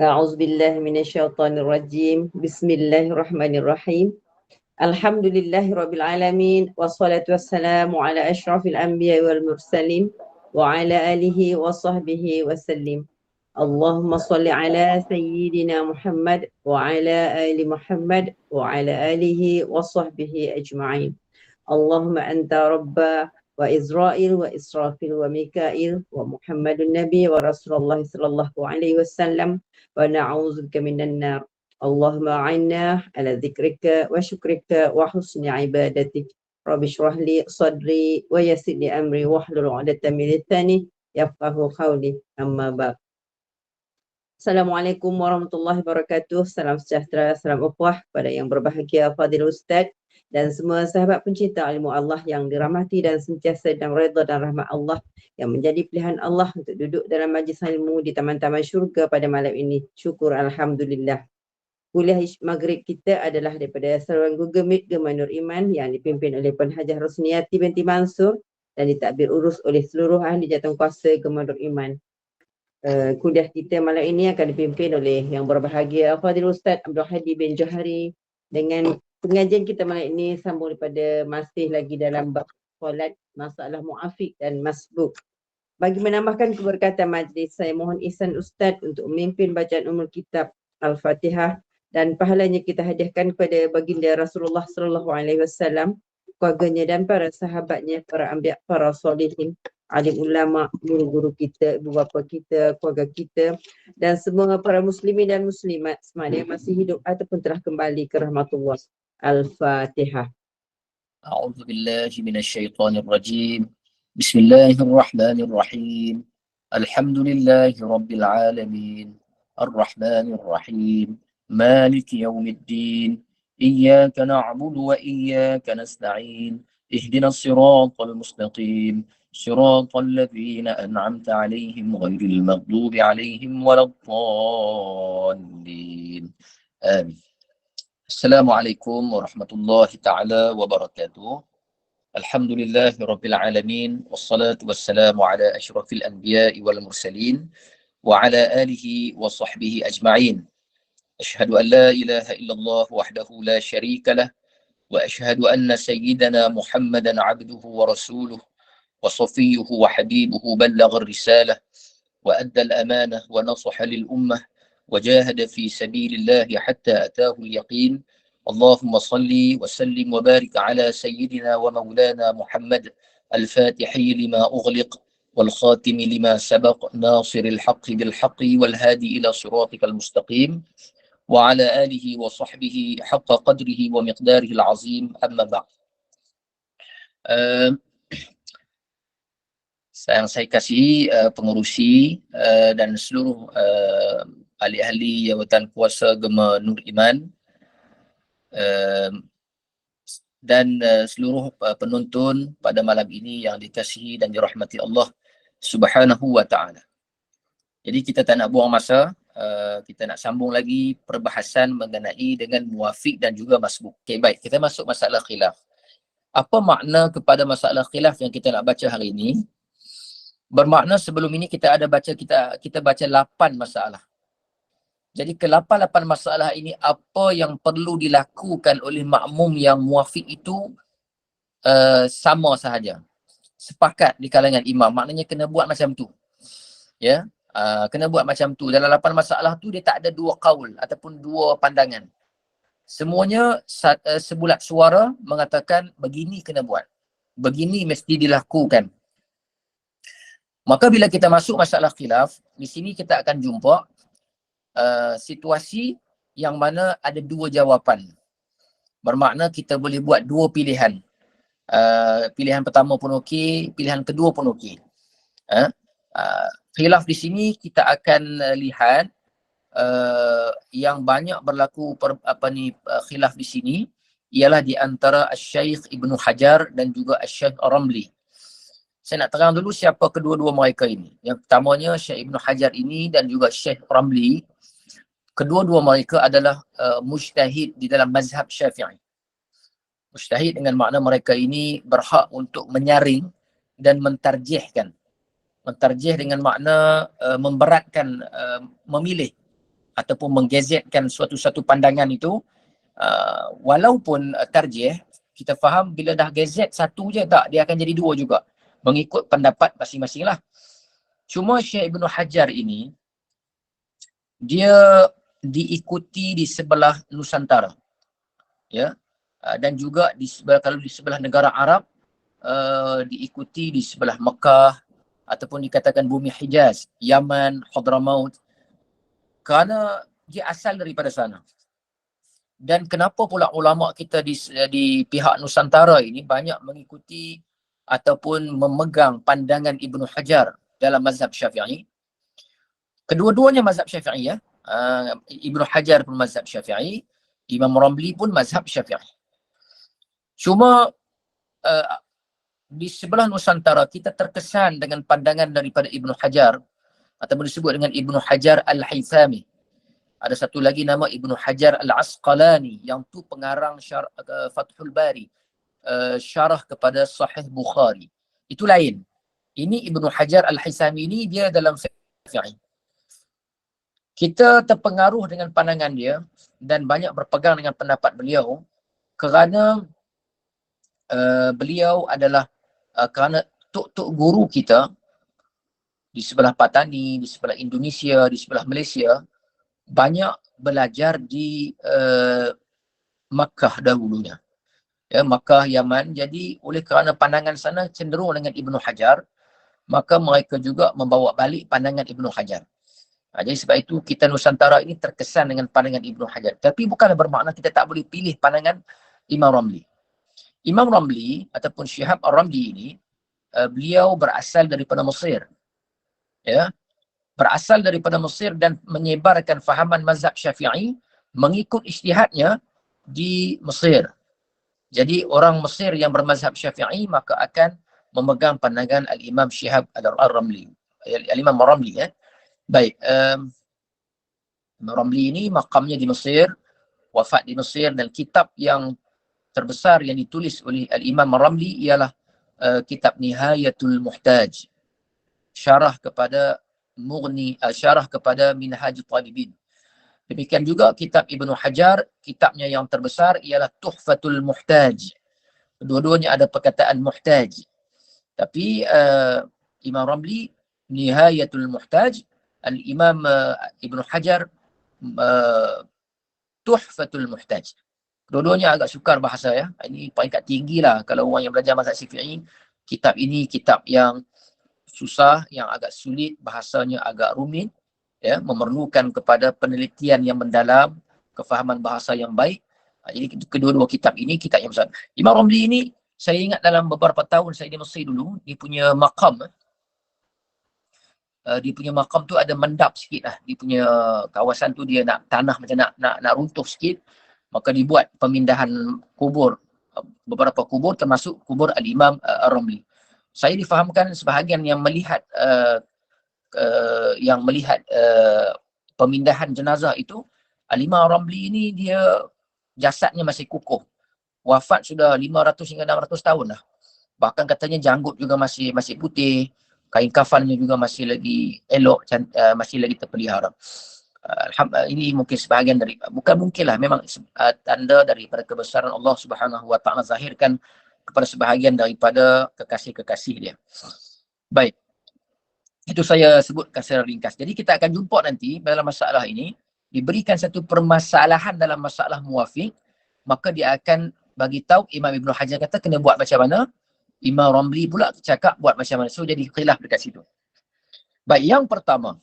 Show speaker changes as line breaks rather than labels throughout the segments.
أعوذ بالله من الشيطان الرجيم بسم الله الرحمن الرحيم الحمد لله رب العالمين والصلاة والسلام على أشرف الأنبياء والمرسلين وعلى آله وصحبه وسلم اللهم صل على سيدنا محمد وعلى آل محمد وعلى آله وصحبه أجمعين اللهم أنت رب وإزرائيل وإسرافيل وميكائيل ومحمد النبي ورسول الله صلى الله عليه وسلم ونعوذ بك من النار اللهم أعنا على ذكرك وشكرك وحسن عبادتك رب اشرح لي صدري ويسر لي أمري واحلل عقدة من لساني يفقه قولي أما بعد. Assalamualaikum warahmatullahi wabarakatuh. Salam sejahtera, salam ukhuwah kepada yang berbahagia Fadil Ustaz dan semua sahabat pencinta ilmu Allah yang dirahmati dan sentiasa dalam redha dan rahmat Allah yang menjadi pilihan Allah untuk duduk dalam majlis ilmu di taman-taman syurga pada malam ini. Syukur Alhamdulillah. Kuliah maghrib kita adalah daripada saluran Google Meet Gema Nur Iman yang dipimpin oleh Puan Hajah Rosniati binti Mansur dan ditadbir urus oleh seluruh ahli jawatankuasa Gema Nur Iman. Kuliah kita malam ini akan dipimpin oleh yang berbahagia Fadil Ustaz Abdul Hadi bin Johari dengan pengajian kita malam ini sambung daripada masih lagi dalam bab solat, masalah mu'afik dan masbuk. Bagi menambahkan keberkatan majlis, saya mohon ihsan Ustaz untuk memimpin bacaan umul kitab Al-Fatihah dan pahalanya kita hadiahkan kepada baginda Rasulullah sallallahu alaihi wasallam, keluarganya dan para sahabatnya, para anbiya, para solihin, alim ulama, guru-guru kita, ibu bapa kita, keluarga kita dan semua para muslimin dan muslimat semua yang masih hidup ataupun telah kembali ke rahmatullah. Al-Fatihah.
أعوذ بالله من الشيطان الرجيم بسم الله الرحمن الرحيم الحمد لله رب العالمين الرحمن الرحيم مالك يوم الدين إياك نعبد وإياك نستعين اهدنا الصراط المستقيم صراط الذين أنعمت عليهم غير المغضوب عليهم ولا الضالين آمين. Assalamualaikum warahmatullahi ta'ala wabarakatuh. Alhamdulillahi rabbil alamin. Wassalatu wassalamu ala ashrafil anbiya'i wal mursalin. Wa ala alihi wa sahbihi ajma'in. Ashhadu an la ilaha illallah wahdahu la sharika lah. Wa ashhadu anna sayyidana Muhammadan abduhu wa rasuluh. Wa safiyuhu wa habibuhu ballagha risalah. Wa adda al-amanah wa nasaha lil ummah. وجاهد في سبيل الله حتى أتاه اليقين اللهم صل وسلم وبارك على سيدنا ومولانا محمد الفاتح لما أغلق والخاتم لما سبق ناصر الحق بالحق والهادي إلى صراطك المستقيم وعلى آله وصحبه حق قدره ومقداره العظيم أما بعد. Yang saya kasihi pengurusi dan seluruh ahli-ahli jawatan kuasa Gema Nur Iman dan seluruh penonton pada malam ini yang dikasihi dan dirahmati Allah Subhanahu wa ta'ala. Jadi kita tak nak buang masa, kita nak sambung lagi perbahasan mengenai dengan muwafiq dan juga masbuk. Okay, baik, kita masuk masalah khilaf. Apa makna kepada masalah khilaf yang kita nak baca hari ini? Bermakna sebelum ini kita ada baca kita baca 8 masalah. Jadi ke-8 masalah ini apa yang perlu dilakukan oleh makmum yang muwafiq itu sama sahaja. Sepakat di kalangan imam. Maknanya kena buat macam tu. Ya, kena buat macam tu. Dalam 8 masalah tu dia tak ada 2 qaul ataupun 2 pandangan. Semuanya sebulat suara mengatakan begini kena buat. Begini mesti dilakukan. Maka bila kita masuk masalah khilaf, di sini kita akan jumpa situasi yang mana ada 2 jawapan. Bermakna kita boleh buat 2 pilihan. Pilihan pertama pun okey, pilihan kedua pun okey. Khilaf di sini kita akan lihat yang banyak berlaku khilaf di sini ialah di antara Asy-Syaikh Ibnu Hajar dan juga Asy-Syaikh Ramli. Saya nak terang dulu siapa kedua-dua mereka ini. Yang pertamanya Syekh Ibnu Hajar ini dan juga Syekh Ramli. Kedua-dua mereka adalah mujtahid di dalam mazhab Syafi'i. Mujtahid dengan makna mereka ini berhak untuk menyaring dan mentarjihkan. Mentarjih dengan makna memberatkan, memilih ataupun menggazetkan suatu-satu pandangan itu, walaupun tarjih, kita faham bila dah gazet satu je tak, dia akan jadi dua juga. Mengikut pendapat masing-masing lah. Cuma Syekh Ibn Hajar ini, dia diikuti di sebelah Nusantara. Ya. Dan juga di sebelah, kalau di sebelah negara Arab, diikuti di sebelah Mekah, ataupun dikatakan bumi Hijaz, Yaman, Hadramaut, kerana dia asal daripada sana. Dan kenapa pula ulama kita di pihak Nusantara ini banyak mengikuti ataupun memegang pandangan Ibn Hajar dalam mazhab Syafi'i? Kedua-duanya mazhab Syafi'i, ya. Ibn Hajar pun mazhab Syafi'i, Imam Ramli pun mazhab Syafi'i. Cuma di sebelah Nusantara kita terkesan dengan pandangan daripada Ibn Hajar, ataupun disebut dengan Ibn Hajar Al-Haythami. Ada satu lagi nama Ibn Hajar Al-Asqalani, yang tu pengarang Fathul Bari, syarah kepada Sahih Bukhari. Itu lain. Ini Ibn Hajar Al-Haythami ini dia dalam Syafi'i. Kita terpengaruh dengan pandangan dia dan banyak berpegang dengan pendapat beliau kerana beliau adalah kerana tok-tok guru kita di sebelah Patani, di sebelah Indonesia, di sebelah Malaysia, banyak belajar di Makkah dahulunya. Ya, Makkah, Yaman. Jadi oleh kerana pandangan sana cenderung dengan Ibn Hajar, maka mereka juga membawa balik pandangan Ibn Hajar. Jadi sebab itu kita Nusantara ini terkesan dengan pandangan Ibn Hajar. Tapi bukanlah bermakna kita tak boleh pilih pandangan Imam Ramli. Imam Ramli ataupun Syihab Ar-Ramli ini, beliau berasal daripada Mesir. Ya, berasal daripada Mesir dan menyebarkan fahaman mazhab Syafi'i mengikut ijtihadnya di Mesir. Jadi orang Mesir yang bermazhab Syafi'i maka akan memegang pandangan Al-Imam Syihab Ar-Ramli. Al-Imam Ar-Ramli, ya. Baik, Imam Ramli ini makamnya di Mesir, wafat di Mesir, dan kitab yang terbesar yang ditulis oleh Al-Imam Ar-Ramli ialah kitab Nihayatul Muhtaj, syarah kepada Mughni, syarah kepada Minhajul Talibin. Demikian juga kitab Ibn Hajar, kitabnya yang terbesar ialah Tuhfatul Muhtaj. Dua-duanya ada perkataan muhtaj. Tapi Imam Ramli, Nihayatul Muhtaj, Al-Imam Ibn Hajar, Tuhfatul Muhtaj. Dua-duanya agak sukar bahasa, ya. Ini peringkat tinggi lah kalau orang yang belajar mazhab Syafi'i. Kitab ini kitab yang susah, yang agak sulit, bahasanya agak rumit, ya, memerlukan kepada penelitian yang mendalam, kefahaman bahasa yang baik. Jadi kedua-dua kitab ini kitab yang besar. Imam Ramli ini saya ingat dalam beberapa tahun saya di Mesir dulu, dia punya makam, dia punya makam tu ada mendap sikit lah. Dia punya kawasan tu dia nak tanah macam nak runtuh sikit, maka dibuat pemindahan kubur, beberapa kubur termasuk kubur Al-Imam Ar-Ramli. Saya difahamkan sebahagian yang melihat pemindahan jenazah itu, Al-Imam Ar-Ramli ini dia jasadnya masih kukuh. Wafat sudah 500 hingga 600 tahun dah. Bahkan katanya janggut juga masih putih, kain kafannya juga masih lagi elok, masih lagi terpelihara. Ini mungkin sebahagian dari, bukan mungkin lah, memang tanda daripada kebesaran Allah Subhanahu Wa Taala zahirkan kepada sebahagian daripada kekasih-kekasih dia. Baik, itu saya sebutkan secara ringkas. Jadi kita akan jumpa nanti dalam masalah ini, diberikan satu permasalahan dalam masalah muwafiq, maka dia akan bagi tahu, Imam Ibn Hajar kata kena buat macam mana, Imam Ramli pula cakap buat macam mana. So jadi khilaf dekat situ. Baik, yang pertama,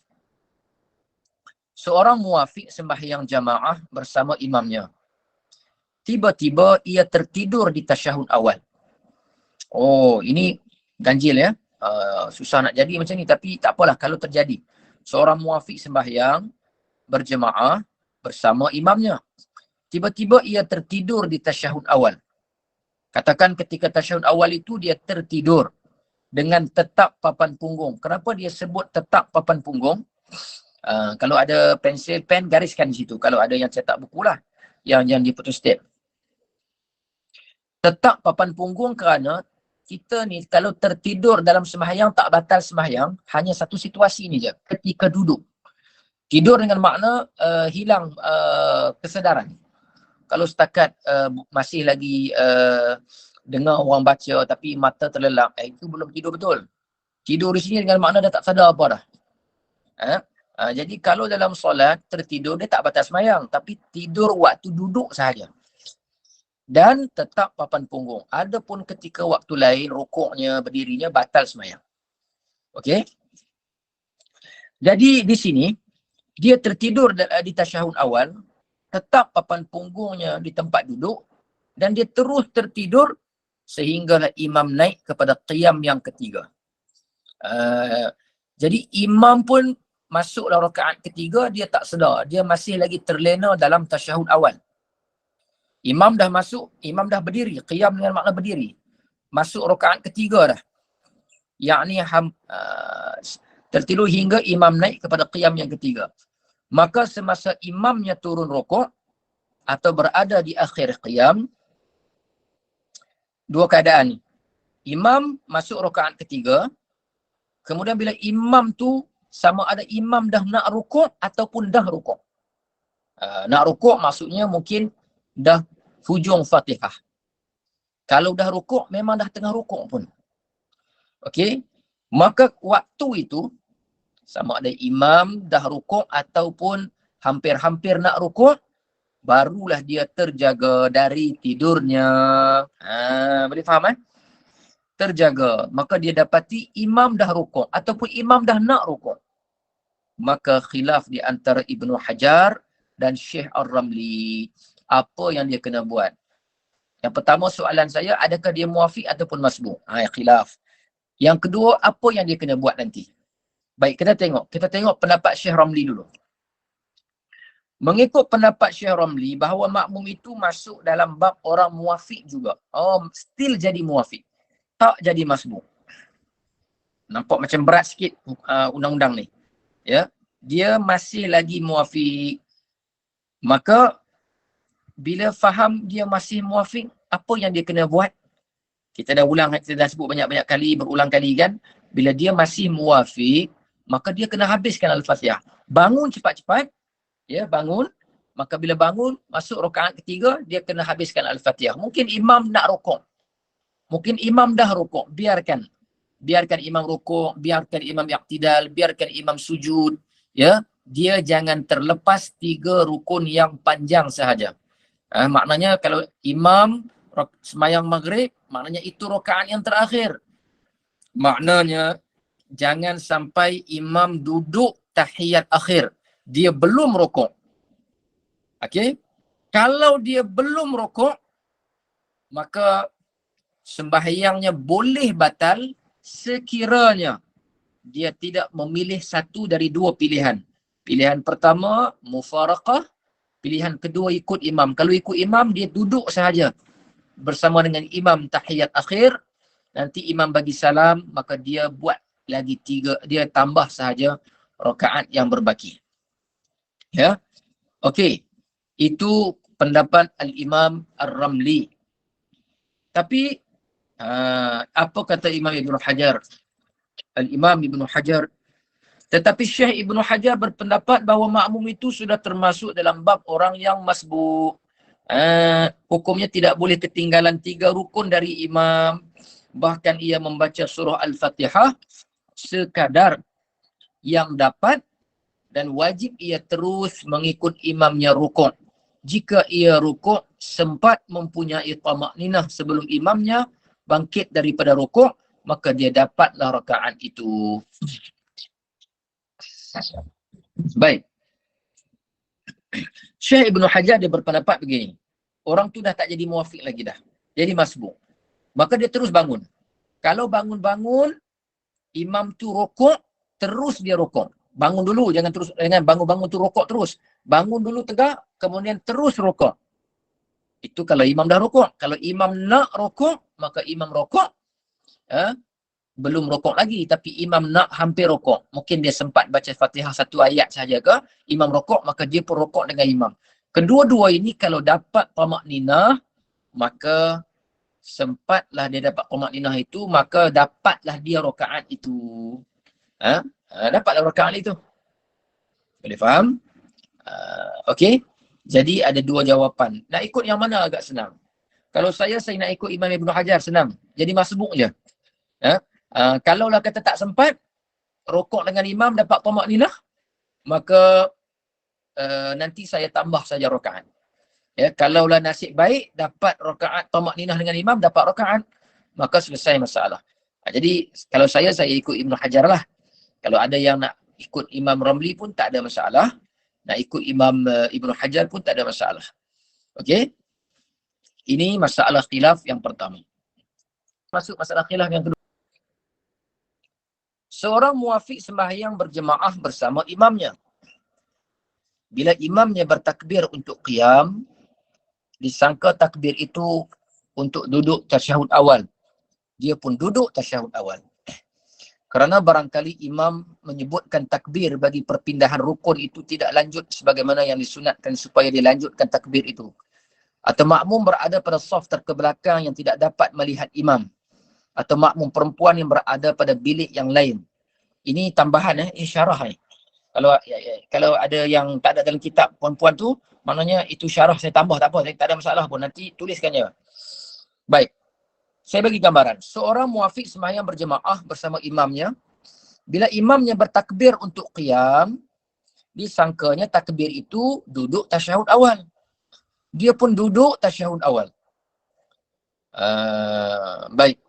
seorang muwafiq sembahyang jamaah bersama imamnya. Tiba-tiba ia tertidur di tasyahud awal. Oh, ini ganjil, ya. Susah nak jadi macam ni, tapi tak apalah kalau terjadi. Seorang muwafiq sembahyang berjemaah bersama imamnya. Tiba-tiba ia tertidur di tasyahud awal. Katakan ketika tasyahud awal itu dia tertidur dengan tetap papan punggung. Kenapa dia sebut tetap papan punggung? Kalau ada pensil, pen, gariskan di situ. Kalau ada yang cetak buku lah, yang di photostat. Tetap papan punggung kerana kita ni kalau tertidur dalam sembahyang tak batal sembahyang, hanya satu situasi ni je, ketika duduk. Tidur dengan makna hilang kesedaran. Kalau setakat masih lagi dengar orang baca tapi mata terlelap, itu belum tidur betul. Tidur di sini dengan makna dah tak sadar apa dah. Jadi kalau dalam solat tertidur, dia tak batal semayang, tapi tidur waktu duduk sahaja. Dan tetap papan punggung. Adapun ketika waktu lain, rukuknya, berdirinya, batal semayang. Okey? Jadi di sini, dia tertidur di tasyahud awal, tetap papan punggungnya di tempat duduk, dan dia terus tertidur sehinggalah imam naik kepada qiyam yang ketiga. Jadi imam pun masuk dalam rakaat ketiga, dia tak sedar. Dia masih lagi terlena dalam tasyahud awal. Imam dah masuk, imam dah berdiri. Qiyam dengan makna berdiri. Masuk rakaat ketiga dah. Yakni tertidur hingga imam naik kepada qiyam yang ketiga. Maka semasa imamnya turun rukuk atau berada di akhir qiyam, dua keadaan ni. Imam masuk rakaat ketiga, kemudian bila imam tu sama ada imam dah nak rukuk ataupun dah rukuk. Nak rukuk maksudnya mungkin dah hujung Fatihah. Kalau dah rukuk, memang dah tengah rukuk pun. Okey? Maka waktu itu, sama ada imam dah rukuk ataupun hampir-hampir nak rukuk, barulah dia terjaga dari tidurnya. Boleh faham Terjaga. Maka dia dapati imam dah rukuk ataupun imam dah nak rukuk. Maka khilaf di antara Ibnu Hajar dan Syekh Ar-Ramli. Apa yang dia kena buat? Yang pertama soalan saya, adakah dia muafiq ataupun masbuk? Khilaf. Yang kedua, apa yang dia kena buat nanti? Baik, kita tengok pendapat Syekh Ramli dulu. Mengikut pendapat Syekh Ramli, bahawa makmum itu masuk dalam bab orang muafiq juga. Still jadi muafiq. Tak jadi masbuk. Nampak macam berat sikit undang-undang ni. Ya, dia masih lagi muafiq. Maka bila faham dia masih muafiq, apa yang dia kena buat? Kita dah sebut banyak-banyak kali, berulang kali kan. Bila dia masih muafiq, maka dia kena habiskan Al-Fatihah. Bangun cepat-cepat, ya, bangun. Maka bila bangun, masuk rakaat ketiga, dia kena habiskan Al-Fatihah. Mungkin imam nak rukuk. Mungkin imam dah rukuk. Biarkan imam rukuk, biarkan imam iqtidal, biarkan imam sujud. Ya, dia jangan terlepas 3 rukun yang panjang sahaja. Maknanya kalau imam semayang maghrib, maknanya itu rakaat yang terakhir. Maknanya jangan sampai imam duduk tahiyat akhir, dia belum rukuk. Okey? Kalau dia belum rukuk, maka sembahyangnya boleh batal sekiranya dia tidak memilih satu dari 2 pilihan. Pilihan pertama, mufaraqah. Pilihan kedua, ikut imam. Kalau ikut imam, dia duduk sahaja bersama dengan imam tahiyat akhir. Nanti imam bagi salam, maka dia buat lagi 3, dia tambah sahaja rakaat yang berbaki. Ya. Okey. Itu pendapat Al-Imam Ar-Ramli. Tapi apa kata Imam Ibn Hajar? Al-Imam Ibn Hajar, tetapi Syekh Ibn Hajar berpendapat bahawa makmum itu sudah termasuk dalam bab orang yang masbuk. Hukumnya tidak boleh ketinggalan 3 rukun dari imam. Bahkan ia membaca surah Al-Fatihah sekadar yang dapat, dan wajib ia terus mengikut imamnya rukuk. Jika ia rukuk sempat mempunyai tamakninah sebelum imamnya bangkit daripada rukuk, maka dia dapatlah rakaat itu. Baik. Syekh Ibn Hajar dia berpendapat begini. Orang tu dah tak jadi muafiq lagi dah. Jadi masbuk. Maka dia terus bangun. Kalau bangun-bangun, imam tu rukuk, terus dia rukuk. Bangun dulu, jangan bangun-bangun tu rukuk terus. Bangun dulu tegak, kemudian terus rukuk. Itu kalau imam dah rukuk. Kalau imam nak rukuk, maka imam rukuk. Belum rukuk lagi, tapi imam nak hampir rukuk. Mungkin dia sempat baca Fatihah 1 ayat sahaja ke, imam rukuk, maka dia pun rukuk dengan imam. Kedua-dua ini kalau dapat tamakninah, maka sempatlah dia dapat tamakninah itu, maka dapatlah dia rakaat itu. Dapatlah rakaat itu. Boleh faham? Okey. Jadi ada dua jawapan. Nak ikut yang mana agak senang? Kalau saya nak ikut Imam Ibn Hajar, senang. Jadi masbuk je. Kalaulah kata tak sempat, rokok dengan imam dapat tamak ninah, maka nanti saya tambah saja rakaat. Ya, kalaulah nasib baik dapat rakaat tamak ninah dengan imam, dapat rakaat, maka selesai masalah. Jadi kalau saya ikut Ibn Hajar lah. Kalau ada yang nak ikut Imam Ramli pun tak ada masalah. Nak ikut Imam Ibn Hajar pun tak ada masalah. Okey? Ini masalah khilaf yang pertama. Masuk masalah khilaf yang kedua. Seorang muafiq sembahyang berjemaah bersama imamnya. Bila imamnya bertakbir untuk qiyam, disangka takbir itu untuk duduk tasyahud awal. Dia pun duduk tasyahud awal. Kerana barangkali imam menyebutkan takbir bagi perpindahan rukun itu tidak lanjut sebagaimana yang disunatkan supaya dilanjutkan takbir itu. Atau makmum berada pada saf terkebelakang yang tidak dapat melihat imam. Atau makmum perempuan yang berada pada bilik yang lain. Ini tambahan syarah ni. Kalau ada yang tak ada dalam kitab perempuan tu, maknanya itu syarah saya tambah, tak apa, saya tak ada masalah pun, nanti tuliskan je. Baik. Saya bagi gambaran. Seorang muafiq sembahyang berjemaah bersama imamnya. Bila imamnya bertakbir untuk qiyam, disangkanya takbir itu duduk tasyahud awal. Dia pun duduk tasyahud awal. Baik.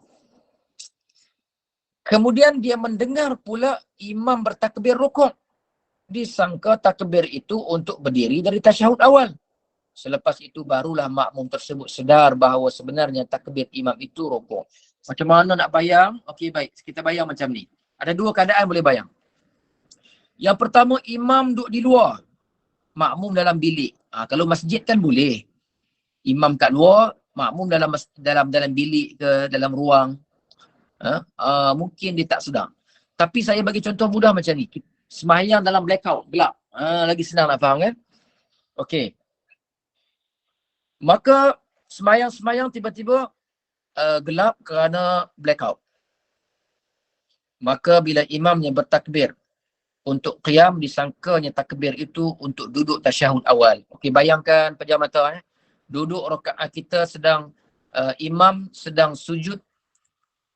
Kemudian dia mendengar pula imam bertakbir rukuk. Disangka takbir itu untuk berdiri dari tasyahud awal. Selepas itu barulah makmum tersebut sedar bahawa sebenarnya takbir imam itu rukuk. Macam mana nak bayang? Okey, baik. Kita bayang macam ni. Ada dua keadaan boleh bayang. Yang pertama, imam duduk di luar. Makmum dalam bilik. Kalau masjid kan boleh. Imam kat luar, makmum dalam bilik ke dalam ruang. Mungkin dia tak sedar. Tapi saya bagi contoh mudah macam ni. Sembahyang dalam blackout, gelap. Lagi senang nak faham kan? Okey. Maka sembahyang tiba-tiba gelap kerana blackout. Maka bila imamnya bertakbir untuk qiyam, disangkanya takbir itu untuk duduk tasyahud awal. Okey, bayangkan pejam mata. Duduk rakaat kita sedang imam sedang sujud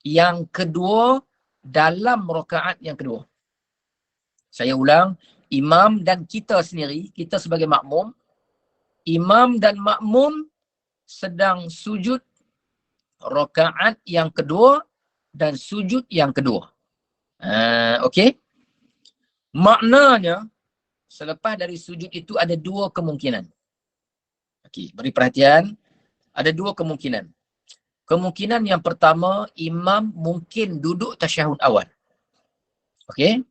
yang kedua dalam rakaat yang kedua. Saya ulang, imam dan kita sendiri, kita sebagai makmum, imam dan makmum sedang sujud rakaat yang kedua dan sujud yang kedua. Okey? Maknanya, selepas dari sujud itu ada dua kemungkinan. Okey, beri perhatian. Ada dua kemungkinan. Kemungkinan yang pertama, imam mungkin duduk tasyahud awal. Okey?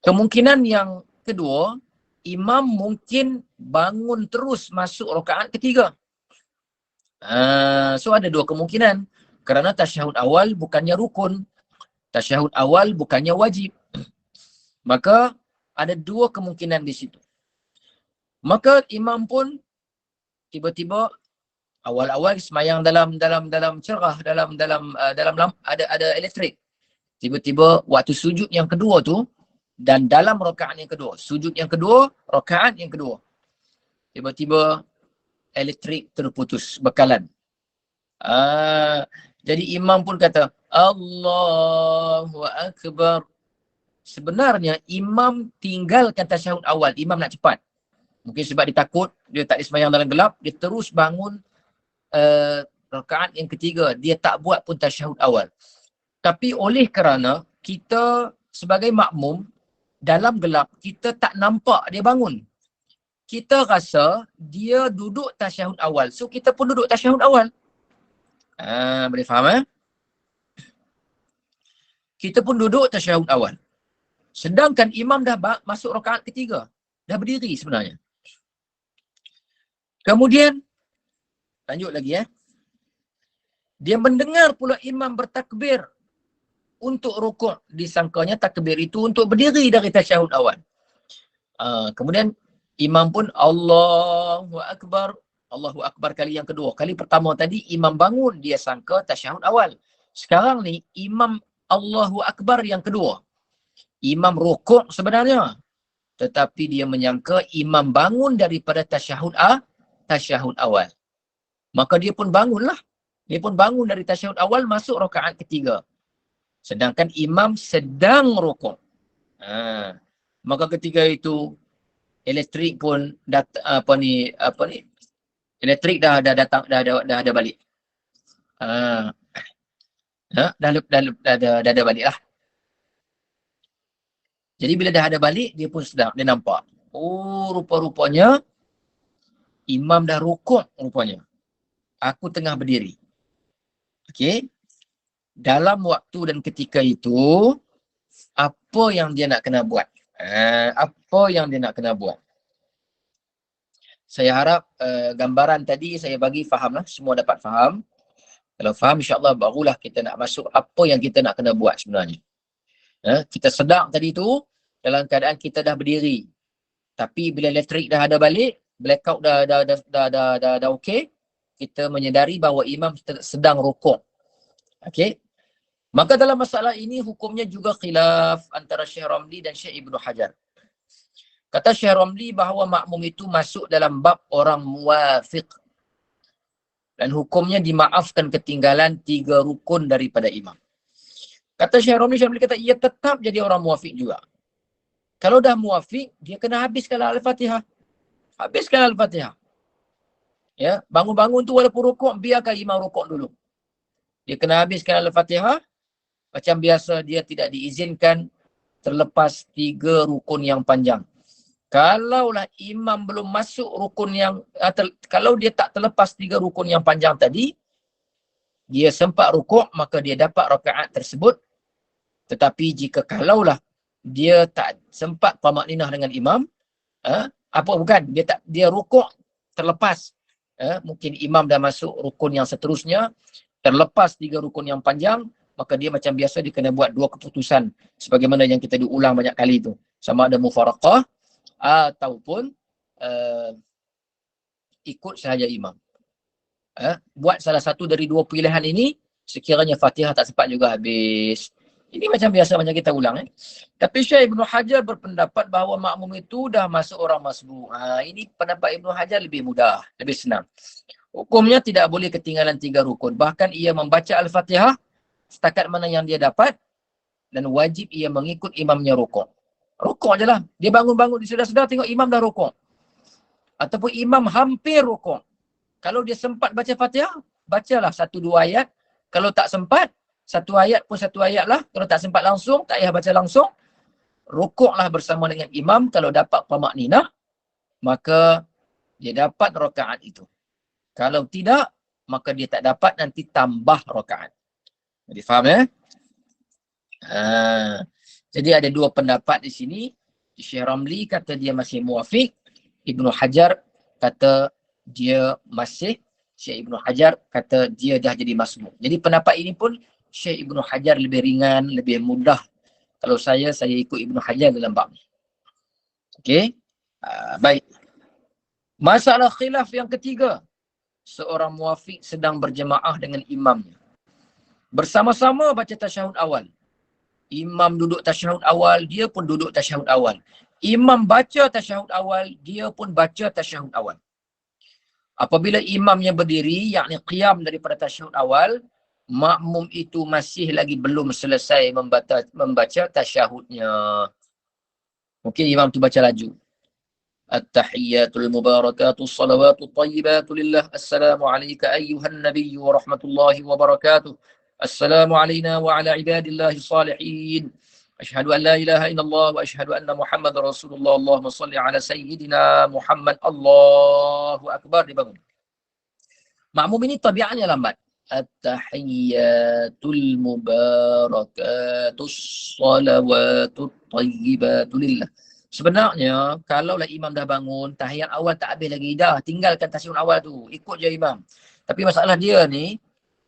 Kemungkinan yang kedua, imam mungkin bangun terus masuk rakaat ketiga. So ada dua kemungkinan. Kerana tasyahud awal bukannya rukun. Tasyahud awal bukannya wajib. Maka ada dua kemungkinan di situ. Maka imam pun tiba-tiba awal-awal sembahyang dalam cerah, dalam ada elektrik. Tiba-tiba waktu sujud yang kedua tu dan dalam rakaat yang kedua, sujud yang kedua, rakaat yang kedua, tiba-tiba elektrik terputus bekalan. Jadi imam pun kata Allahu Akbar. Sebenarnya imam tinggalkan tasyahud awal. Imam nak cepat. Mungkin sebab dia takut, dia tak disembahyang dalam gelap, dia terus bangun rakaat yang ketiga. Dia tak buat pun tasyahud awal. Tapi oleh kerana kita sebagai makmum dalam gelap, kita tak nampak dia bangun. Kita rasa dia duduk tasyahud awal. So kita pun duduk tasyahud awal. Boleh faham Kita pun duduk tasyahud awal. Sedangkan imam dah masuk rakaat ketiga. Dah berdiri sebenarnya. Kemudian, lanjut lagi dia mendengar pula imam bertakbir untuk rukuk. Disangkanya takbir itu untuk berdiri dari tasyahud awal. Kemudian imam pun Allahu Akbar. Allahu Akbar kali yang kedua. Kali pertama tadi imam bangun, dia sangka tasyahud awal. Sekarang ni imam Allahu Akbar yang kedua. Imam rukuk sebenarnya. tetapi dia menyangka imam bangun daripada tasyahud awal. Maka dia pun bangunlah. Dia pun bangun dari tasyahud awal masuk rakaat ketiga. Sedangkan imam sedang rukuk. Maka ketika itu elektrik pun elektrik dah datang, dah ada balik. Dah ada balik lah. Jadi bila dah ada balik, dia pun sedang, dia nampak. Oh, rupa-rupanya imam dah rukuk rupanya. Aku tengah berdiri. Okey. Dalam waktu dan ketika itu, apa yang dia nak kena buat? Apa yang dia nak kena buat? Saya harap gambaran tadi saya bagi fahamlah, semua dapat faham. Kalau faham, insya-Allah barulah kita nak masuk apa yang kita nak kena buat sebenarnya. Kita sedang tadi tu dalam keadaan kita dah berdiri. Tapi bila elektrik dah ada balik, blackout dah okey, kita menyedari bahawa imam sedang rukuk. Okey. Maka dalam masalah ini hukumnya juga khilaf antara Syekh Ramli dan Syekh Ibnu Hajar. Kata Syekh Ramli bahawa makmum itu masuk dalam bab orang muwafiq. Dan hukumnya dimaafkan ketinggalan 3 rukun daripada imam. Kata Syekh Ramli kata ia tetap jadi orang muwafiq juga. Kalau dah muwafiq, dia kena habiskan Al-Fatihah. Habiskan Al-Fatihah. Ya, bangun-bangun tu walaupun rukuk, biarkan imam rukuk dulu. Dia kena habiskan Al-Fatihah. Macam biasa dia tidak diizinkan terlepas 3 rukun yang panjang. Kalaulah imam belum masuk rukun yang, kalau dia tak terlepas 3 rukun yang panjang tadi, dia sempat rukuk, maka dia dapat rakaat tersebut. Tetapi jika kalaulah dia tak sempat tamakninah dengan imam, dia rukuk terlepas. Mungkin imam dah masuk rukun yang seterusnya, terlepas 3 rukun yang panjang, maka dia macam biasa dia kena buat 2 keputusan sebagaimana yang kita diulang banyak kali tu. Sama ada mufaraqah ataupun ikut sahaja imam. Buat salah satu dari 2 pilihan ini, sekiranya Fatihah tak sempat juga habis. Ini macam biasa macam kita ulang. Tapi Syekh Ibnu Hajar berpendapat bahawa makmum itu dah masuk orang masbuk. Ini pendapat Ibnu Hajar lebih mudah, lebih senang. Hukumnya tidak boleh ketinggalan 3 rukun. Bahkan ia membaca Al-Fatihah setakat mana yang dia dapat dan wajib ia mengikut imamnya rukuk. Rukuk je lah. Dia bangun-bangun, dia sedar-sedar tengok imam dah rukuk. Ataupun imam hampir rukuk. Kalau dia sempat baca Fatihah, bacalah 1-2 ayat. Kalau tak sempat, 1 ayat pun 1 ayat lah. Kalau tak sempat langsung, tak payah baca langsung. Rukuklah bersama dengan imam. Kalau dapat tamakninah, maka dia dapat rakaat itu. Kalau tidak, maka dia tak dapat, nanti tambah rakaat. Jadi faham ya? Jadi ada 2 pendapat di sini. Syekh Ramli kata dia masih muwafiq. Ibnu Hajar kata dia masih. Syekh Ibnu Hajar kata dia dah jadi masbuk. Jadi pendapat ini pun Syekh Ibnu Hajar lebih ringan, lebih mudah. Kalau saya ikut Ibnu Hajar dalam bab ni. Okey. Baik. Masalah khilaf yang ketiga. Seorang muwafiq sedang berjemaah dengan imamnya. Bersama-sama baca tasyahud awal. Imam duduk tasyahud awal, dia pun duduk tasyahud awal. Imam baca tasyahud awal, dia pun baca tasyahud awal. Apabila imamnya berdiri, yakni qiyam daripada tasyahud awal, makmum itu masih lagi belum selesai membaca tasyahudnya. Mungkin imam tu baca laju. At-tahiyyatul mubarakatus salawatut tayyibatu lillah. Assalamu alayka ayyuhan nabiyyu wa rahmatullahi wa barakatuh. Assalamu alayna wa ala ibadillahi salihin. Asyhadu an la ilaha illallah wa asyhadu anna Muhammadar Rasulullah. Allahumma salli ala sayyidina Muhammad. Allahu akbar, dibangun. Makmum ini tabiatnya lambat. At-tahiyyatul mubarakatus salawatut tayyibatu lillah. Sebenarnya kalaulah imam dah bangun, tahiyat awal tak habis lagi, dah tinggalkan tasyahud awal tu, ikut je imam. Tapi masalah dia ni,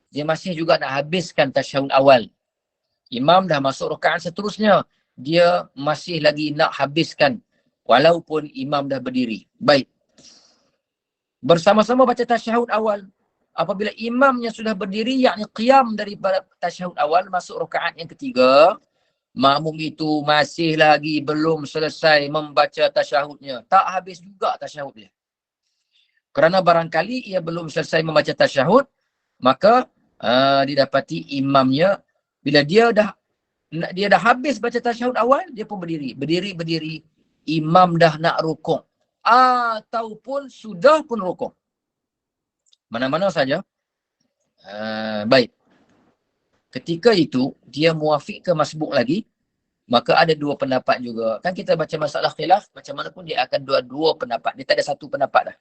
dia masih juga nak habiskan tasyahud awal. Imam dah masuk rakaat seterusnya, dia masih lagi nak habiskan walaupun imam dah berdiri. Baik. Bersama-sama baca tasyahud awal. Apabila imamnya sudah berdiri, yakni qiyam daripada tasyahud awal, masuk rakaat yang ketiga, makmum itu masih lagi belum selesai membaca tasyahudnya, tak habis juga tasyahud dia. Kerana barangkali ia belum selesai membaca tasyahud, maka didapati imamnya, bila dia dah habis baca tasyahud awal, dia pun berdiri, imam dah nak rukuk ataupun sudah pun rukuk. Mana-mana saja. Baik. Ketika itu, dia muafiq ke masbuk lagi, maka ada dua pendapat juga. Kan kita baca masalah khilaf, macam mana pun dia akan dua pendapat. Dia tak ada satu pendapat dah.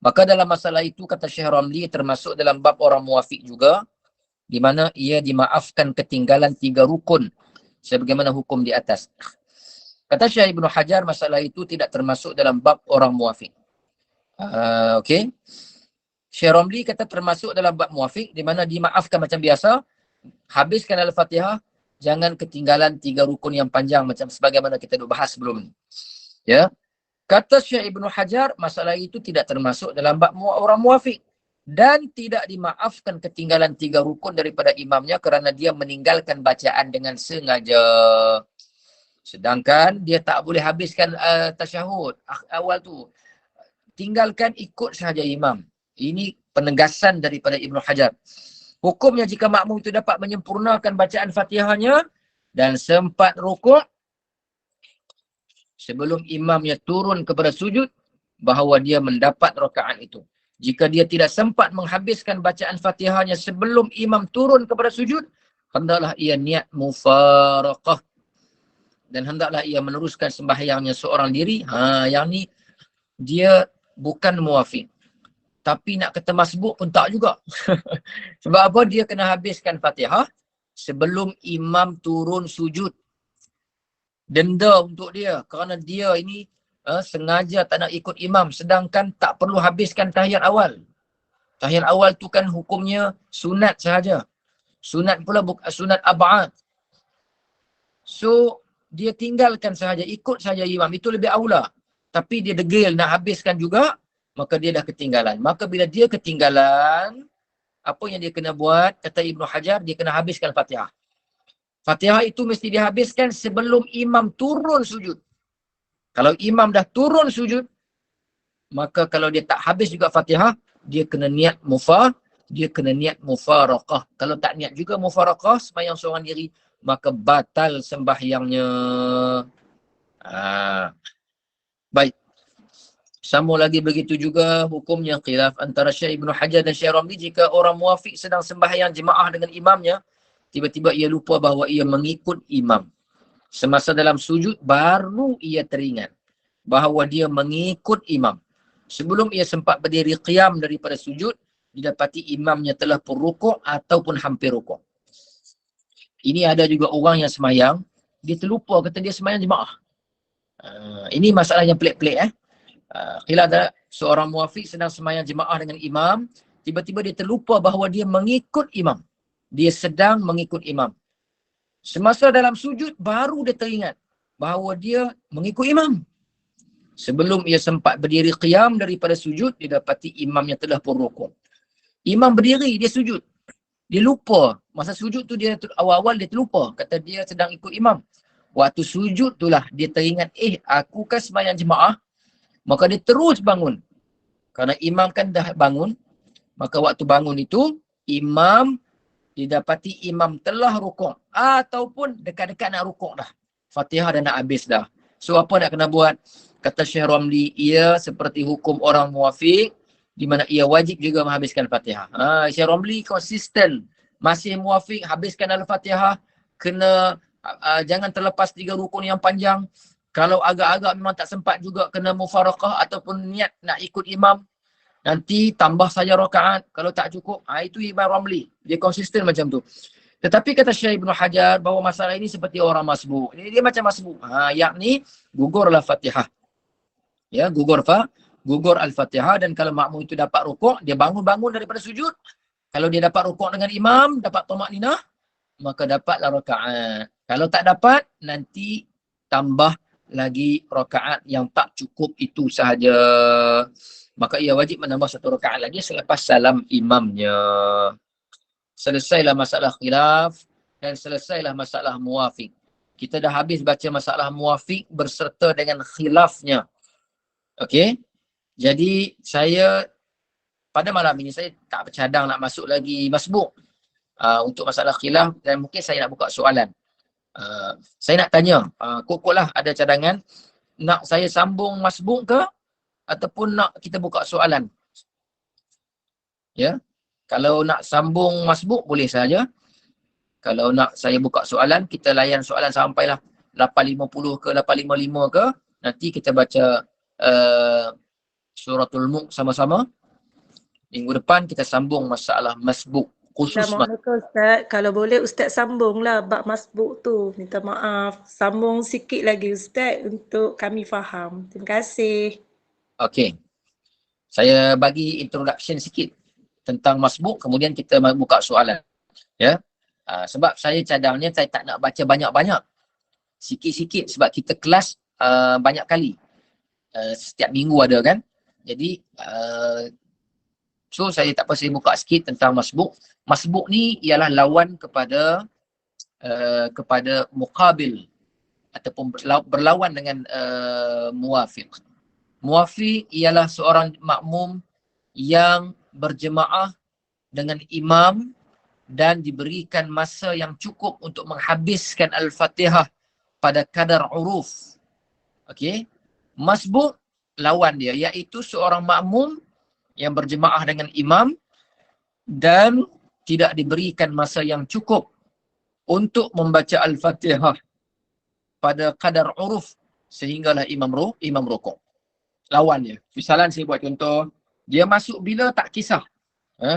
Maka dalam masalah itu, kata Syekh Ramli, termasuk dalam bab orang muafiq juga, di mana ia dimaafkan ketinggalan 3 rukun, sebagaimana hukum di atas. Kata Syekh Ibnu Hajar, masalah itu tidak termasuk dalam bab orang muafiq. Okey. Syekh Ramli kata termasuk dalam bab muafiq, di mana dimaafkan macam biasa, habiskan Al-Fatihah, jangan ketinggalan 3 rukun yang panjang macam sebagaimana kita duk bahas sebelum ni. Ya. Kata Syekh Ibnu Hajar, masalah itu tidak termasuk dalam bab orang muafiq dan tidak dimaafkan ketinggalan 3 rukun daripada imamnya kerana dia meninggalkan bacaan dengan sengaja. Sedangkan dia tak boleh habiskan tasyahud awal tu. Tinggalkan, ikut sahaja imam. Ini penegasan daripada Ibnu Hajar. Hukumnya jika makmum itu dapat menyempurnakan bacaan Fatihahnya dan sempat rukuk sebelum imamnya turun kepada sujud, bahawa dia mendapat rakaat itu. Jika dia tidak sempat menghabiskan bacaan Fatihahnya sebelum imam turun kepada sujud, hendaklah ia niat mufaraqah dan hendaklah ia meneruskan sembahyangnya seorang diri. Yang ni dia bukan muafiq. Tapi nak kata masbuk pun tak juga. Sebab apa? Dia kena habiskan Fatihah sebelum imam turun sujud. Denda untuk dia kerana dia ini sengaja tak nak ikut imam, sedangkan tak perlu habiskan tahiyat awal. Tahiyat awal tu kan hukumnya sunat sahaja. Sunat pula sunat ab'ad. So dia tinggalkan sahaja, ikut sahaja imam, itu lebih aula. Tapi dia degil nak habiskan juga, maka dia dah ketinggalan. Maka bila dia ketinggalan, apa yang dia kena buat? Kata Ibnu Hajar, dia kena habiskan Fatihah. Fatihah itu mesti dihabiskan sebelum imam turun sujud. Kalau imam dah turun sujud, maka kalau dia tak habis juga Fatihah, dia kena niat mufaraqah. Kalau tak niat juga mufaraqah, sembahyang seorang diri, maka batal sembahyangnya. Baik. Sama lagi begitu juga hukumnya khilaf antara Syekh Ibnu Hajar dan Syekh Ramli. Jika orang muafiq sedang sembahyang jemaah dengan imamnya, tiba-tiba ia lupa bahawa ia mengikut imam. Semasa dalam sujud, baru ia teringat bahawa dia mengikut imam. Sebelum ia sempat berdiri qiyam daripada sujud, didapati imamnya telah pun rukuk ataupun hampir rukuk. Ini ada juga orang yang sembahyang, dia terlupa kata dia sembahyang jemaah. Ini masalah yang pelik-pelik. Khilaf seorang muafiq sedang sembahyang jemaah dengan imam, tiba-tiba dia terlupa bahawa dia mengikut imam. Dia sedang mengikut imam. Semasa dalam sujud, baru dia teringat bahawa dia mengikut imam. Sebelum ia sempat berdiri qiyam daripada sujud, dia dapati imamnya telah pun rukuk. Imam berdiri, dia sujud. Dia lupa. Masa sujud tu dia awal-awal dia terlupa. Kata dia sedang ikut imam. Waktu sujud itulah dia teringat, aku kan sembahyang jemaah. Maka dia terus bangun. Kerana imam kan dah bangun. Maka waktu bangun itu, didapati imam telah rukuk. Ataupun dekat-dekat nak rukuk dah. Fatihah dah nak habis dah. So apa nak kena buat? Kata Syekh Ramli, ia seperti hukum orang muafiq, di mana ia wajib juga menghabiskan Fatihah. Syekh Ramli konsisten. Masih muafiq, habiskan Al-Fatihah. Kena, jangan terlepas 3 rukun yang panjang. Kalau agak-agak memang tak sempat juga, kena mufaraqah ataupun niat nak ikut imam. Nanti tambah saja rakaat. Kalau tak cukup, itu Imam Ramli. Dia konsisten macam tu. Tetapi kata Syekh Ibnu Hajar bahawa masalah ini seperti orang masbuk. Ini dia macam masbuk. Yakni gugurlah Fatihah. Ya, gugur Al-Fatihah, dan kalau makmum itu dapat rukuk, dia bangun-bangun daripada sujud. Kalau dia dapat rukuk dengan imam, dapat tamakninah, maka dapatlah rakaat. Kalau tak dapat, nanti tambah lagi rakaat yang tak cukup itu sahaja. Maka ia wajib menambah 1 rakaat lagi selepas salam imamnya. Selesailah masalah khilaf dan selesailah masalah muafiq. Kita dah habis baca masalah muwafiq berserta dengan khilafnya. Okey. Jadi saya pada malam ini saya tak bercadang nak masuk lagi masbuk untuk masalah khilaf, dan mungkin saya nak buka soalan. Saya nak tanya, kokoklah ada cadangan, nak saya sambung masbuk ke ataupun nak kita buka soalan? Ya. Kalau nak sambung masbuk boleh saja. Kalau nak saya buka soalan, kita layan soalan sampailah 8.50 ke 8.55 ke. Nanti kita baca suratul Mulk sama-sama. Minggu depan kita sambung masalah masbuk. Khusus
Assalamualaikum Ustaz. Kalau boleh Ustaz sambunglah bab masbuk tu. Minta maaf. Sambung sikit lagi Ustaz untuk kami faham. Terima kasih.
Okey. Saya bagi introduction sikit tentang masbuk, kemudian kita buka soalan. Ya. Sebab saya cadangnya saya tak nak baca banyak-banyak. Sikit-sikit sebab kita kelas banyak kali. Setiap minggu ada kan. Jadi so saya tak apa, saya buka sikit tentang masbuk. Masbuk ni ialah lawan kepada muqabil ataupun berlawan dengan muwafiq. Muwafiq ialah seorang makmum yang berjemaah dengan imam dan diberikan masa yang cukup untuk menghabiskan Al-Fatihah pada kadar uruf. Okey. Masbuk lawan dia, iaitu seorang makmum yang berjemaah dengan imam dan tidak diberikan masa yang cukup untuk membaca Al-Fatihah pada kadar uruf sehinggalah imam rukuk. Lawan dia. Misalnya saya buat contoh, dia masuk bila tak kisah.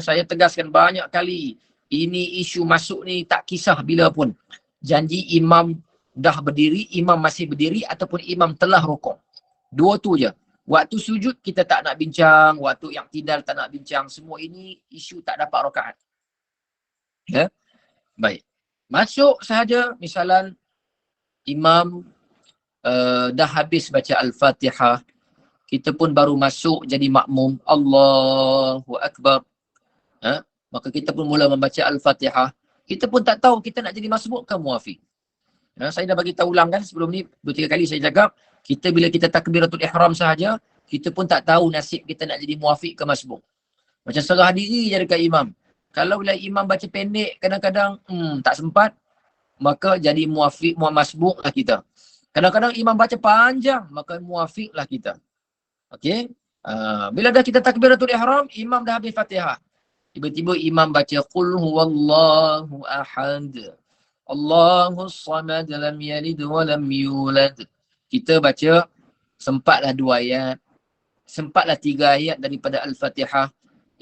Saya tegaskan banyak kali, ini isu masuk ni tak kisah bila pun. Janji imam dah berdiri, imam masih berdiri ataupun imam telah rukuk. Dua tu je. Waktu sujud kita tak nak bincang, waktu yang tidak tak nak bincang. Semua ini isu tak dapat rakaat. Ya. Baik. Masuk sahaja misalan imam dah habis baca Al-Fatihah, kita pun baru masuk jadi makmum, Allahu Akbar. Maka kita pun mula membaca Al-Fatihah. Kita pun tak tahu kita nak jadi masbuk ke muwafiq. Saya dah bagi tahu ulang kan sebelum ni 2-3 kali saya cakap, kita bila kita takbiratul ihram sahaja, kita pun tak tahu nasib kita nak jadi muwafiq ke masbuk. Macam serah diri je dekat imam. Kalau bila imam baca pendek kadang-kadang tak sempat, maka jadi muwafiq, masbuk lah kita. Kadang-kadang imam baca panjang, maka muwafiq lah kita. Okey. Bila dah kita takbiratul ihram, imam dah habis Fatihah. Tiba-tiba imam baca qul huwallahu ahad, Allahus samad, lam yalid wa lam yulad. Kita baca sempatlah 2 ayat, sempatlah 3 ayat daripada Al-Fatihah.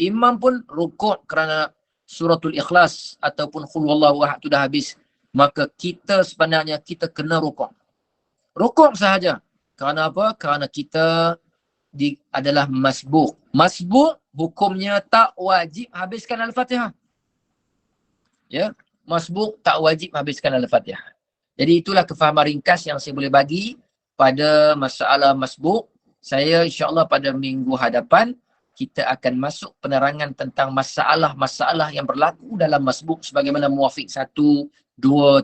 Imam pun rukuk kerana suratul Ikhlas ataupun qul huwallahu ahad tu dah habis. Maka kita sebenarnya kita kena rukuk. Rukuk sahaja. Kerana apa? Kerana kita adalah masbuk. Masbuk hukumnya tak wajib habiskan Al-Fatihah. Ya, masbuk tak wajib habiskan Al-Fatihah. Jadi itulah kefahaman ringkas yang saya boleh bagi pada masalah masbuk. Saya insya-Allah pada minggu hadapan kita akan masuk penerangan tentang masalah-masalah yang berlaku dalam masbuk sebagaimana muwafiq 1, 2,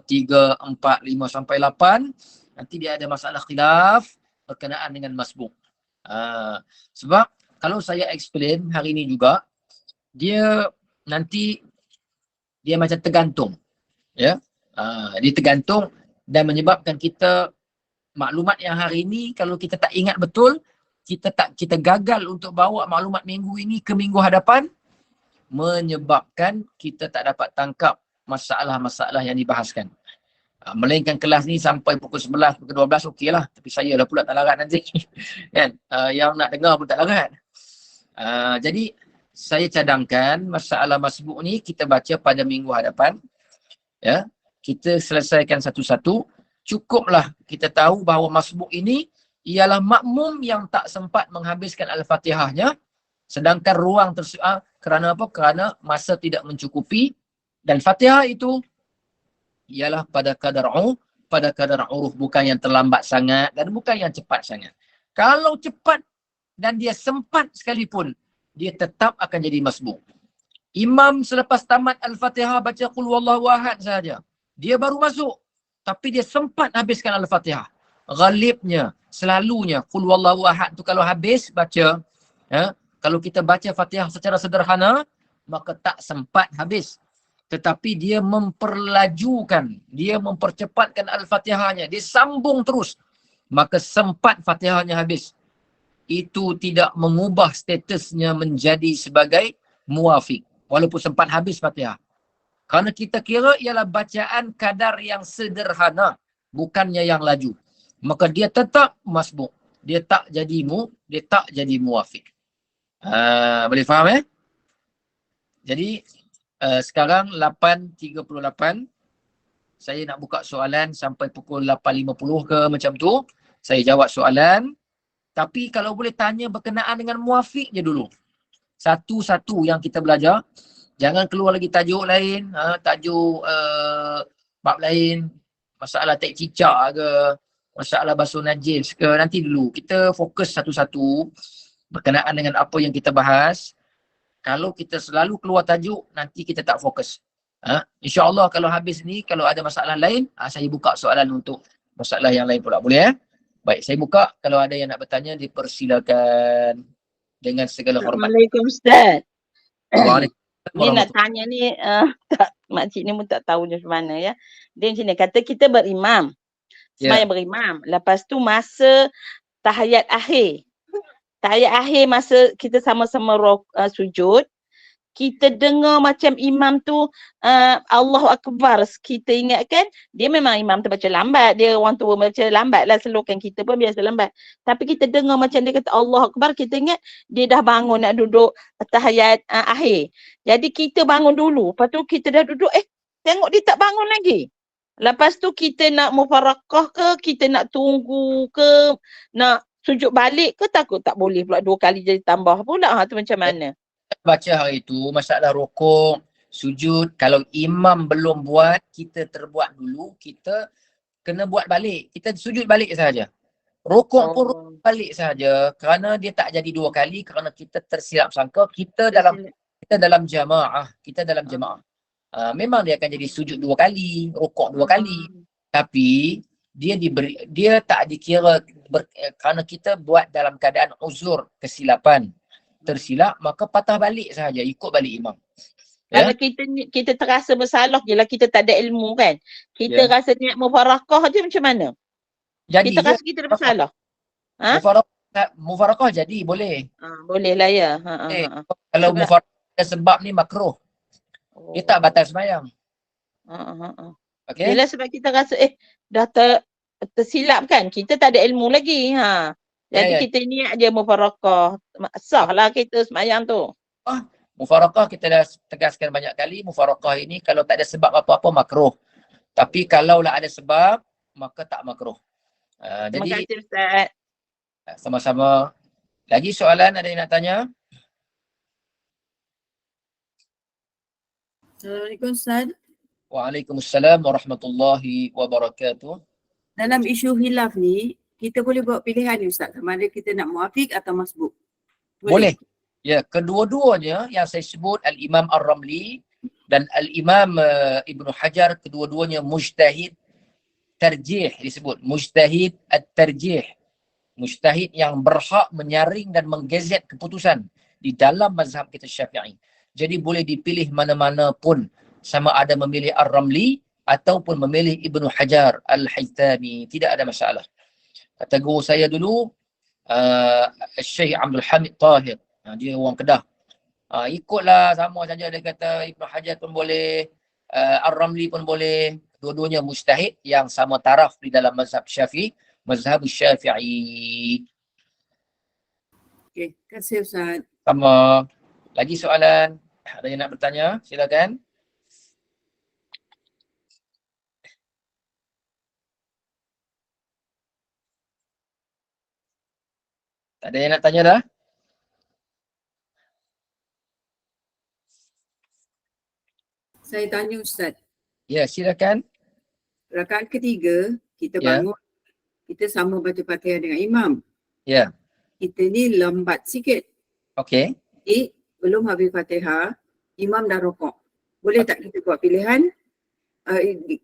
3, 4, 5 sampai 8. Nanti dia ada masalah khilaf berkenaan dengan masbuk. Sebab kalau saya explain hari ini juga, dia nanti dia macam tergantung. Ya. Dia tergantung dan menyebabkan kita maklumat yang hari ini kalau kita tak ingat betul, kita gagal untuk bawa maklumat minggu ini ke minggu hadapan, menyebabkan kita tak dapat tangkap masalah-masalah yang dibahaskan. Melainkan kelas ni sampai pukul 11, pukul 12 okeylah. Tapi saya lah pula tak larat nanti. Kan? Yang nak dengar pun tak larat. Jadi saya cadangkan masalah masbuk ni kita baca pada minggu hadapan. Ya, kita selesaikan satu-satu. Cukuplah kita tahu bahawa masbuk ini ialah makmum yang tak sempat menghabiskan Al-Fatihahnya, sedangkan ruang kerana apa? Kerana masa tidak mencukupi, dan Fatihah itu ialah pada kadar uruf, bukan yang terlambat sangat dan bukan yang cepat sangat. Kalau cepat dan dia sempat sekalipun, dia tetap akan jadi masbuk. Imam selepas tamat Al-Fatihah baca qul huwallahu ahad saja, dia baru masuk. tapi dia sempat habiskan Al-Fatihah. Ghalibnya, selalunya, Qul Wallahu Ahad tu kalau habis baca, kalau kita baca Fatihah secara sederhana, maka tak sempat habis. Tetapi dia memperlajukan, dia mempercepatkan Al-Fatihahnya, dia sambung terus. Maka sempat Fatihahnya habis. Itu tidak mengubah statusnya menjadi sebagai muwafiq. Walaupun sempat habis Fatihah. Kerana kita kira ialah bacaan kadar yang sederhana, bukannya yang laju. Maka dia tetap masbuk. Dia tak jadi muwafiq. Boleh faham Jadi sekarang 8.38. Saya nak buka soalan sampai pukul 8.50 ke macam tu. Saya jawab soalan. Tapi kalau boleh tanya berkenaan dengan muwafiq je dulu. Satu-satu yang kita belajar. Jangan keluar lagi tajuk lain, tajuk bab lain, masalah tek cicak ke, masalah basuh najis ke, nanti dulu. Kita fokus satu-satu berkenaan dengan apa yang kita bahas. Kalau kita selalu keluar tajuk, nanti kita tak fokus. InsyaAllah kalau habis ni, kalau ada masalah lain, saya buka soalan untuk masalah yang lain pula. Boleh Baik, saya buka. Kalau ada yang nak bertanya, dipersilakan dengan segala hormat.
Assalamualaikum Ustaz.
Waalaikumsalam.
Ni nak tanya ni, makcik ni pun tak tahu macam mana ya. Dia macam ni, kata kita berimam. Sembahyang berimam. Lepas tu masa tahiyat akhir. Tahiyat akhir masa kita sama-sama sujud. Kita dengar macam imam tu Allahu Akbar. Kita ingatkan dia memang imam tu baca lambat. Dia orang tua baca lambat lah. Selokan kita pun biasa lambat. Tapi kita dengar macam dia kata Allahu Akbar. Kita ingat dia dah bangun nak duduk tahiyat akhir. Jadi kita bangun dulu. Lepas tu kita dah duduk. Tengok dia tak bangun lagi. Lepas tu kita nak mufarakah ke. Kita nak tunggu ke. Nak sujud balik ke. Takut tak boleh pula 2 kali jadi tambah pula. Tu macam mana?
Baca hari tu masalah rukuk, sujud, kalau imam belum buat, kita terbuat dulu, kita kena buat balik. Kita sujud balik sahaja. Rukuk pun rukuk balik sahaja kerana dia tak jadi 2 kali kerana kita tersilap sangka kita dalam jamaah, memang dia akan jadi sujud 2 kali, rukuk 2 kali. Tapi dia tak dikira kerana kita buat dalam keadaan uzur, kesilapan. Tersilap, maka patah balik sahaja, ikut balik imam.
Kalau kita terasa bersalah je lah, kita tak ada ilmu kan. Kita rasa niat mufarakah je macam mana? Jadi kita rasa kita ada bersalah.
Mufarakah jadi boleh.
Boleh lah ya.
Kalau mufarakah sebab ni makruh. Dia tak batal sembahyang.
Okay. Yelah sebab kita rasa dah tersilap kan. Kita tak ada ilmu lagi. Jadi kita niat je mufarakah. Sah lah kita semayang tu.
Mufarakah kita dah tegaskan banyak kali. Mufarakah ini kalau tak ada sebab apa-apa makruh. Tapi kalau lah ada sebab, maka tak makruh.
Terima kasih Ustaz.
Sama-sama. Lagi soalan ada yang nak tanya?
Assalamualaikum Ustaz.
Waalaikumsalam warahmatullahi wabarakatuh.
Dalam isu khilaf ni, kita boleh buat pilihan ni Ustaz, sama ada kita nak muafiq atau masbuk.
Boleh. Ya, kedua-duanya yang saya sebut Al-Imam Ar-Ramli dan Al-Imam Ibn Hajar, kedua-duanya mujtahid tarjih disebut. Mujtahid at-tarjih. Mujtahid yang berhak menyaring dan menggezet keputusan di dalam mazhab kita Syafi'i. Jadi boleh dipilih mana-mana pun, sama ada memilih Ar-Ramli ataupun memilih Ibn Hajar Al-Haythami. Tidak ada masalah. Kata guru saya dulu, Syekh Abdul Hamid Tahir. Dia orang Kedah. Ikutlah sama saja, dia kata Ibn Hajar pun boleh, Ar-Ramli pun boleh. Dua-duanya mujtahid yang sama taraf di dalam mazhab Syafi'i, mazhab Syafi'i.
Okey, terima kasih Ustaz.
Sama. Lagi soalan? Ada yang nak bertanya? Silakan. Tak ada yang nak tanya dah?
Saya tanya Ustaz.
Ya, silakan.
Rakaat ketiga, kita bangun, kita sama baca Fatihah dengan imam.
Ya.
Kita ni lambat sikit.
Okey.
Belum habis Fatihah, imam dah rokok. Boleh tak kita buat pilihan?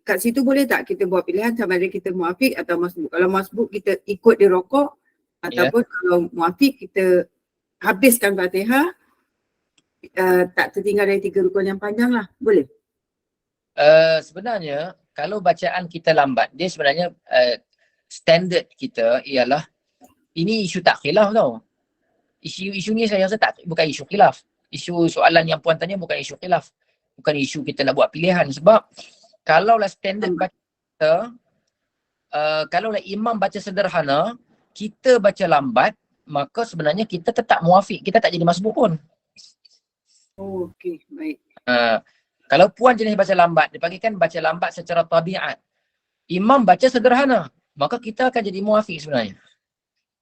kat situ boleh tak kita buat pilihan sama ada kita muafiq atau masbuk? Kalau masbuk kita ikut dia rokok, ataupun kalau muafiq kita habiskan Fatihah, tak tertinggal dari 3 rukun yang panjang lah. Boleh?
Sebenarnya kalau bacaan kita lambat, dia sebenarnya standard kita ialah ini isu tak khilaf tau. Isu ni saya rasa bukan isu khilaf. Isu soalan yang puan tanya bukan isu khilaf. Bukan isu kita nak buat pilihan. Sebab kalaulah standard baca kita, kalaulah imam baca sederhana, kita baca lambat, maka sebenarnya kita tetap muafiq. Kita tak jadi masbuk pun.
Oh, okey. Baik.
Kalau puan jenis baca lambat, dipanggilkan baca lambat secara tabiat. Imam baca sederhana, maka kita akan jadi muafiq sebenarnya.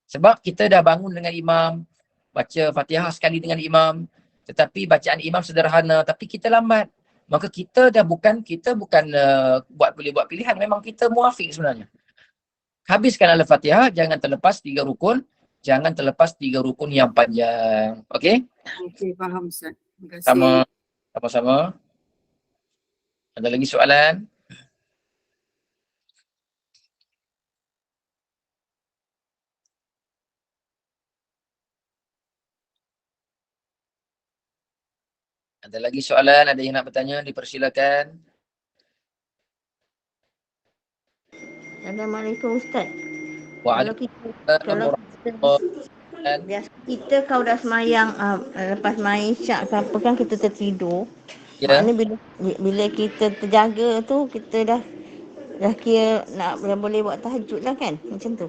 Sebab kita dah bangun dengan imam, baca Fatihah sekali dengan imam, tetapi bacaan imam sederhana, tapi kita lambat. Maka kita bukan boleh buat pilihan, memang kita muafiq sebenarnya. Habiskan Al-Fatihah, jangan terlepas 3 rukun, jangan terlepas 3 rukun yang panjang. Okey?
Okey, faham Ustaz. Terima kasih.
Sama-sama. Ada lagi soalan? Ada lagi soalan? Ada yang nak bertanya? Dipersilakan.
Assalamualaikum Ustaz.
Waalaikumsalam.
Biasa kita kalau dah semayang lepas main isyak ke apa kan kita tertidur.
Ya.
Maknanya bila kita terjaga tu kita dah kira dah boleh buat tahajud lah kan? Macam tu.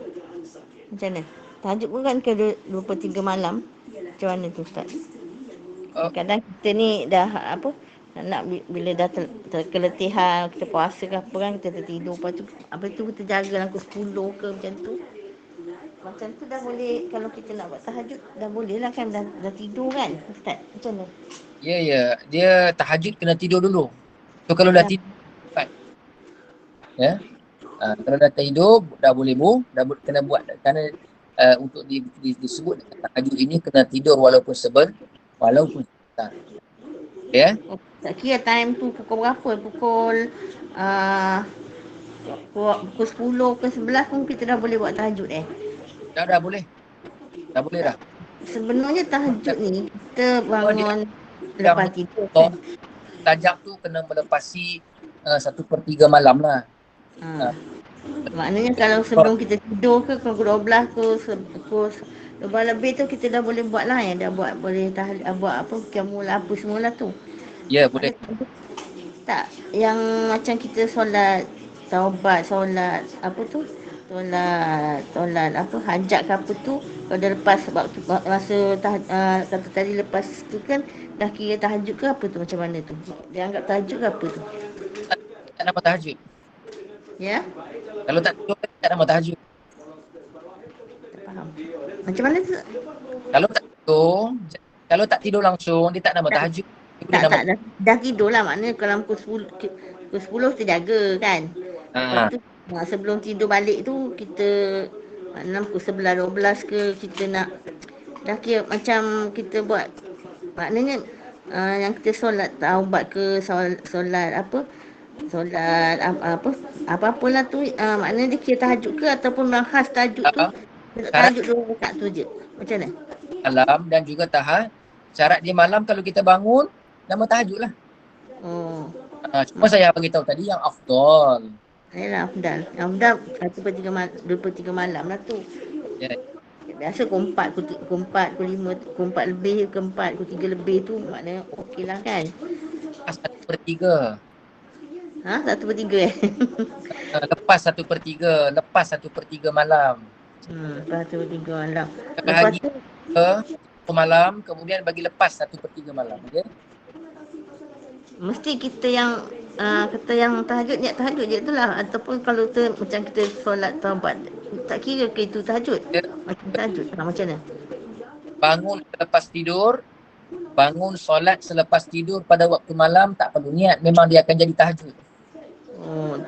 Macam mana? Tahajud pun kan ke 23 malam. Macam mana tu Ustaz? Kadang kita ni dah bila dah keletihan, kita puasa ke apa kan, kita tertidur, lepas tu kita jaga pukul 10 ke macam tu. Macam tu dah boleh, kalau kita nak buat tahajud dah boleh lah kan, dah tidur kan Ustaz? Macam mana?
Ya. Dia tahajud kena tidur dulu. So kalau dah tidur, ya. Kalau dah tidur, dah boleh kena buat. Kerana untuk disebut tahajud ini kena tidur walaupun sebentar. Ya.
Tak kira time tu pukul berapa? Pukul 10 ke 11 pun kita dah boleh buat tahajud
Dah boleh. Dah boleh dah.
Sebenarnya tahajud ni kita bangun lepas tidur kan?
Tajam tu kena melepasi 1/3 malam lah.
Maknanya kalau sebelum kita tidur ke pukul 12 ke pukul 12 lebih tu kita dah boleh buat lah dah boleh buat apa qiyamul apa semula tu.
Ya, boleh.
Tak, yang macam kita solat taubat, solat apa tu? Solat apa hajat ke apa tu, kalau dah lepas sebab masa kata tadi lepas tu kan dah kira tahajud ke apa tu, macam mana tu? Dia anggap tahajud ke apa tu?
Tak nama tahajud.
Ya?
Kalau tak tidur tak nama tahajud.
Tak faham. Macam mana tu?
Kalau tak tidur langsung dia tak nama tahajud.
Dah tidur lah, maknanya kalau pukul 10 kita jaga kan. Lepas tu sebelum tidur balik tu kita maknanya pukul 11, 12 ke kita nak dah kira macam kita buat, maknanya yang kita solat taubat ke solat apa-apalah tu, maknanya dia kira tahajud ke ataupun khas tahajud tu, tahajud 2 rakaat tu je. Macam mana?
Malam dan juga syarat dia malam kalau kita bangun nama tahajud lah. Cuma saya beritahu tadi yang afdal.
Yalah afdal. Afdal 1/3 malam lah tu.
Ya.
Biasa pukul 4, pukul 4, pukul 5, pukul 4 lebih ke 4, pukul 3 lebih tu maknanya okey lah kan.
1/3.
1/3
Lepas 1/3 malam.
Lepas 1/3 malam.
Lepas tu malam kemudian bagi lepas 1/3 malam. Okey.
Mesti kita yang kata yang tahajud, niat tahajud je tu lah. Ataupun kalau tu macam kita solat taubat, tak kira ke itu tahajud? Macam tahajud, macam mana?
Bangun selepas tidur, bangun solat selepas tidur pada waktu malam tak perlu niat, memang dia akan jadi tahajud.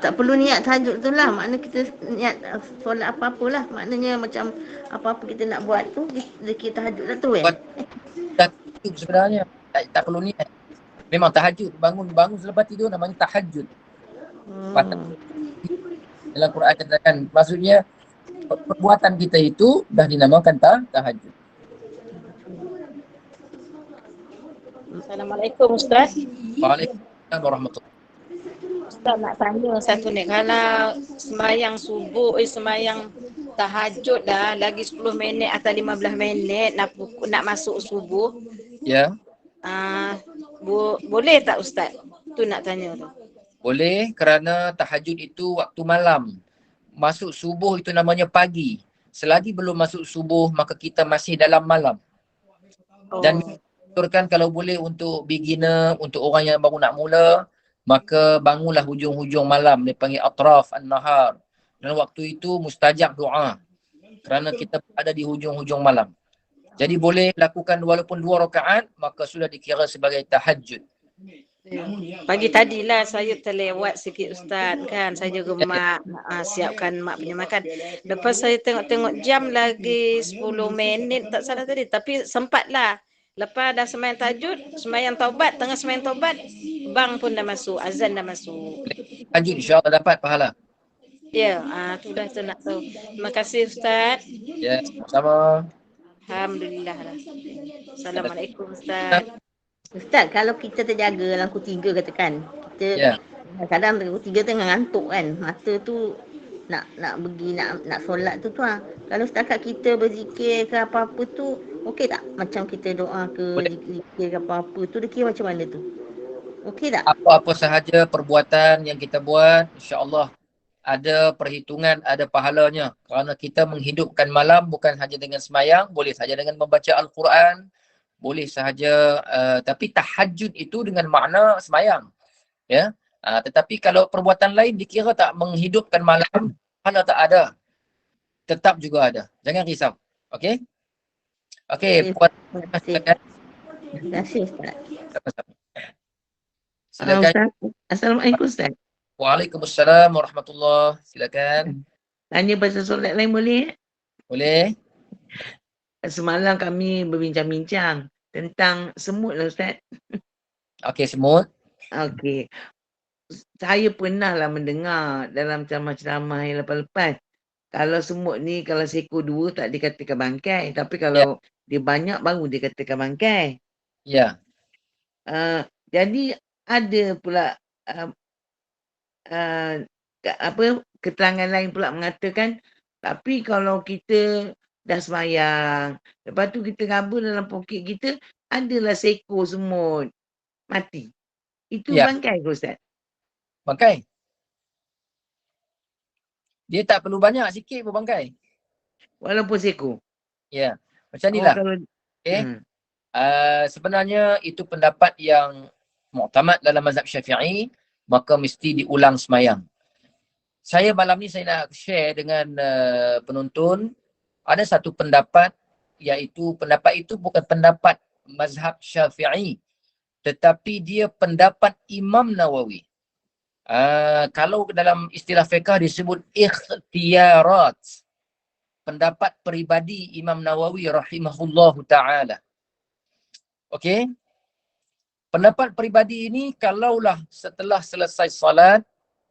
Tak perlu niat tahajud tu lah. Maknanya kita niat solat apa-apalah. Maknanya macam apa-apa kita nak buat tu, dia kira tahajud lah tu
Tahajud sebenarnya, tak perlu niat. Memang tahajud, bangun selepas tidur namanya tahajud. Dalam Quran katakan, maksudnya perbuatan kita itu dah dinamakan tahajud.
Assalamualaikum Ustaz.
Waalaikumsalam warahmatullahi.
Ustaz nak tanya satu ni, kalau semayang subuh, semayang tahajud dah lagi 10 minit atau 15 minit nak masuk subuh,
Ya,
boleh tak Ustaz? Tu nak tanya tu.
boleh, kerana tahajud itu waktu malam. Masuk subuh itu namanya pagi. Selagi belum masuk subuh, maka kita masih dalam malam. Dan aturkan kalau boleh untuk beginner, untuk orang yang baru nak mula, maka bangunlah hujung-hujung malam, dia panggil atraf an-nahar. Dan waktu itu mustajab doa, kerana kita ada di hujung-hujung malam. Jadi boleh lakukan walaupun 2 rakaat, maka sudah dikira sebagai tahajud.
Pagi tadilah saya terlewat sikit Ustaz kan. Saya juga mak siapkan mak punya makan. Lepas saya tengok-tengok jam lagi 10 minit tak salah tadi. Tapi sempatlah. Lepas dah semayang tahajud, semayang taubat, tengah semayang taubat, bang pun dah masuk, azan dah masuk.
Tahajud insya-Allah dapat pahala.
Ya, tu dah tu nak tahu. Terima kasih Ustaz.
Ya, sama.
Alhamdulillah lah. Assalamualaikum Ustaz.
Ustaz, kalau kita terjaga dalam pukul 3 katakan, kita kadang pukul 3 tengah ngantuk kan, mata tu nak pergi nak solat tu lah. Kalau setakat kita berzikir ke apa-apa tu, okey tak? Macam kita doa ke zikir ke apa-apa tu, dia kira macam mana tu? Okey tak?
Apa-apa sahaja perbuatan yang kita buat, insya-Allah ada perhitungan, ada pahalanya. Kerana kita menghidupkan malam bukan hanya dengan semayang, boleh saja dengan membaca Al-Quran, boleh sahaja, tapi tahajud itu dengan makna semayang. Ya. Tetapi kalau perbuatan lain dikira tak menghidupkan malam, pahala tak ada. Tetap juga ada. Jangan risau. Okey? Okey, puan.
Terima kasih Ustaz.
Silakan.
Assalamualaikum Ustaz.
Waalaikumsalam warahmatullahi. Silakan.
Tanya pasal solat lain boleh?
Boleh.
Semalam kami berbincang-bincang tentang semut lah Ustaz.
Okey, semut.
Okey. Saya pernah lah mendengar dalam ceramah-ceramah yang lepas-lepas. Kalau semut ni, kalau seekor 2 tak dikatakan bangkai. Tapi kalau dia banyak baru dikatakan bangkai.
Ya.
Jadi ada pula keterangan lain pula mengatakan, tapi kalau kita dah semayang, lepas tu kita raba dalam poket kita, adalah seekor semut mati. Itu bangkai ke Ustaz?
Bangkai. Dia tak perlu banyak, sikit pun bangkai.
Walaupun seekor?
Ya. Macam inilah. Sebenarnya itu pendapat yang muktamad dalam mazhab Syafi'i, maka mesti diulang semayang. Saya malam ni saya nak share dengan penonton, ada satu pendapat, iaitu pendapat itu bukan pendapat mazhab Syafi'i, tetapi dia pendapat Imam Nawawi. Kalau dalam istilah fiqh disebut ikhtiyarat, pendapat peribadi Imam Nawawi rahimahullahu ta'ala. Okey? Pendapat peribadi ini, kalaulah setelah selesai salat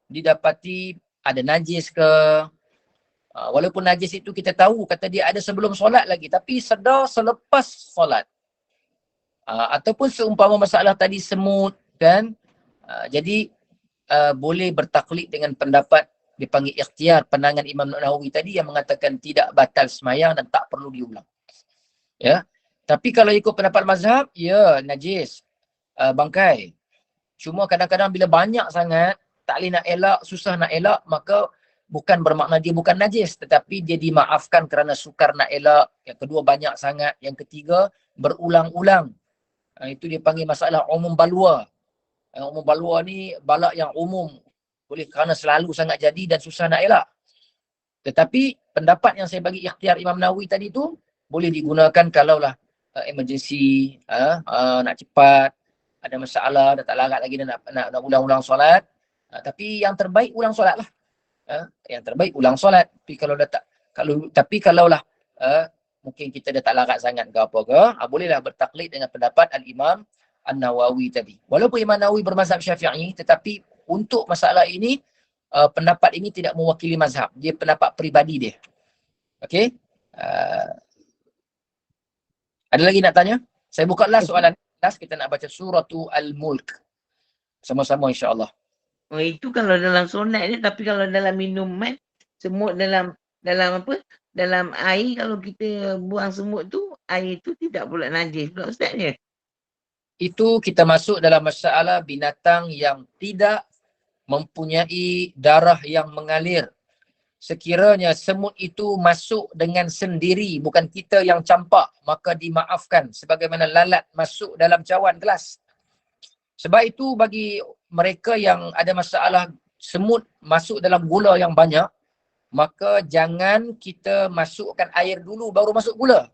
didapati ada najis ke, walaupun najis itu kita tahu kata dia ada sebelum solat lagi, tapi sedar selepas solat, ataupun seumpama masalah tadi semut kan, jadi boleh bertaklid dengan pendapat dipanggil ikhtiar, pandangan Imam Nawawi tadi yang mengatakan tidak batal semayang dan tak perlu diulang. Ya. Tapi kalau ikut pendapat mazhab, ya najis, bangkai. Cuma kadang-kadang bila banyak sangat, tak boleh nak elak, susah nak elak, maka bukan bermakna dia bukan najis, tetapi dia dimaafkan kerana sukar nak elak. Yang kedua banyak sangat. Yang ketiga berulang-ulang. Itu dia panggil masalah umum balwa. Umum balwa ni balak yang umum. Boleh kerana selalu sangat jadi dan susah nak elak. Tetapi pendapat yang saya bagi ikhtiar Imam Nawawi tadi tu boleh digunakan kalaulah emergency, nak cepat, ada masalah, dah tak larat lagi nak ulang-ulang solat. Tapi yang terbaik ulang solat lah. Yang terbaik ulang solat. Tapi kalaulah mungkin kita dah tak larat sangat ke apa ke, bolehlah bertaklid dengan pendapat Al-Imam An-Nawawi tadi. Walaupun Imam Nawawi bermazhab Syafi'i, tetapi untuk masalah ini, pendapat ini tidak mewakili mazhab. Dia pendapat peribadi dia. Okey? Ada lagi nak tanya? Saya buka last soalan. Last kita nak baca surah Al-Mulk. Sama-sama insya-Allah.
Oh, itu kalau dalam sunat ni, tapi kalau dalam minuman, semut dalam apa? Dalam air, kalau kita buang semut tu, air tu tidak pula najis pula Ustaz ya?
Itu kita masuk dalam masalah binatang yang tidak mempunyai darah yang mengalir. Sekiranya semut itu masuk dengan sendiri, bukan kita yang campak, maka dimaafkan sebagaimana lalat masuk dalam cawan gelas. Sebab itu bagi mereka yang ada masalah semut masuk dalam gula yang banyak, maka jangan kita masukkan air dulu baru masuk gula.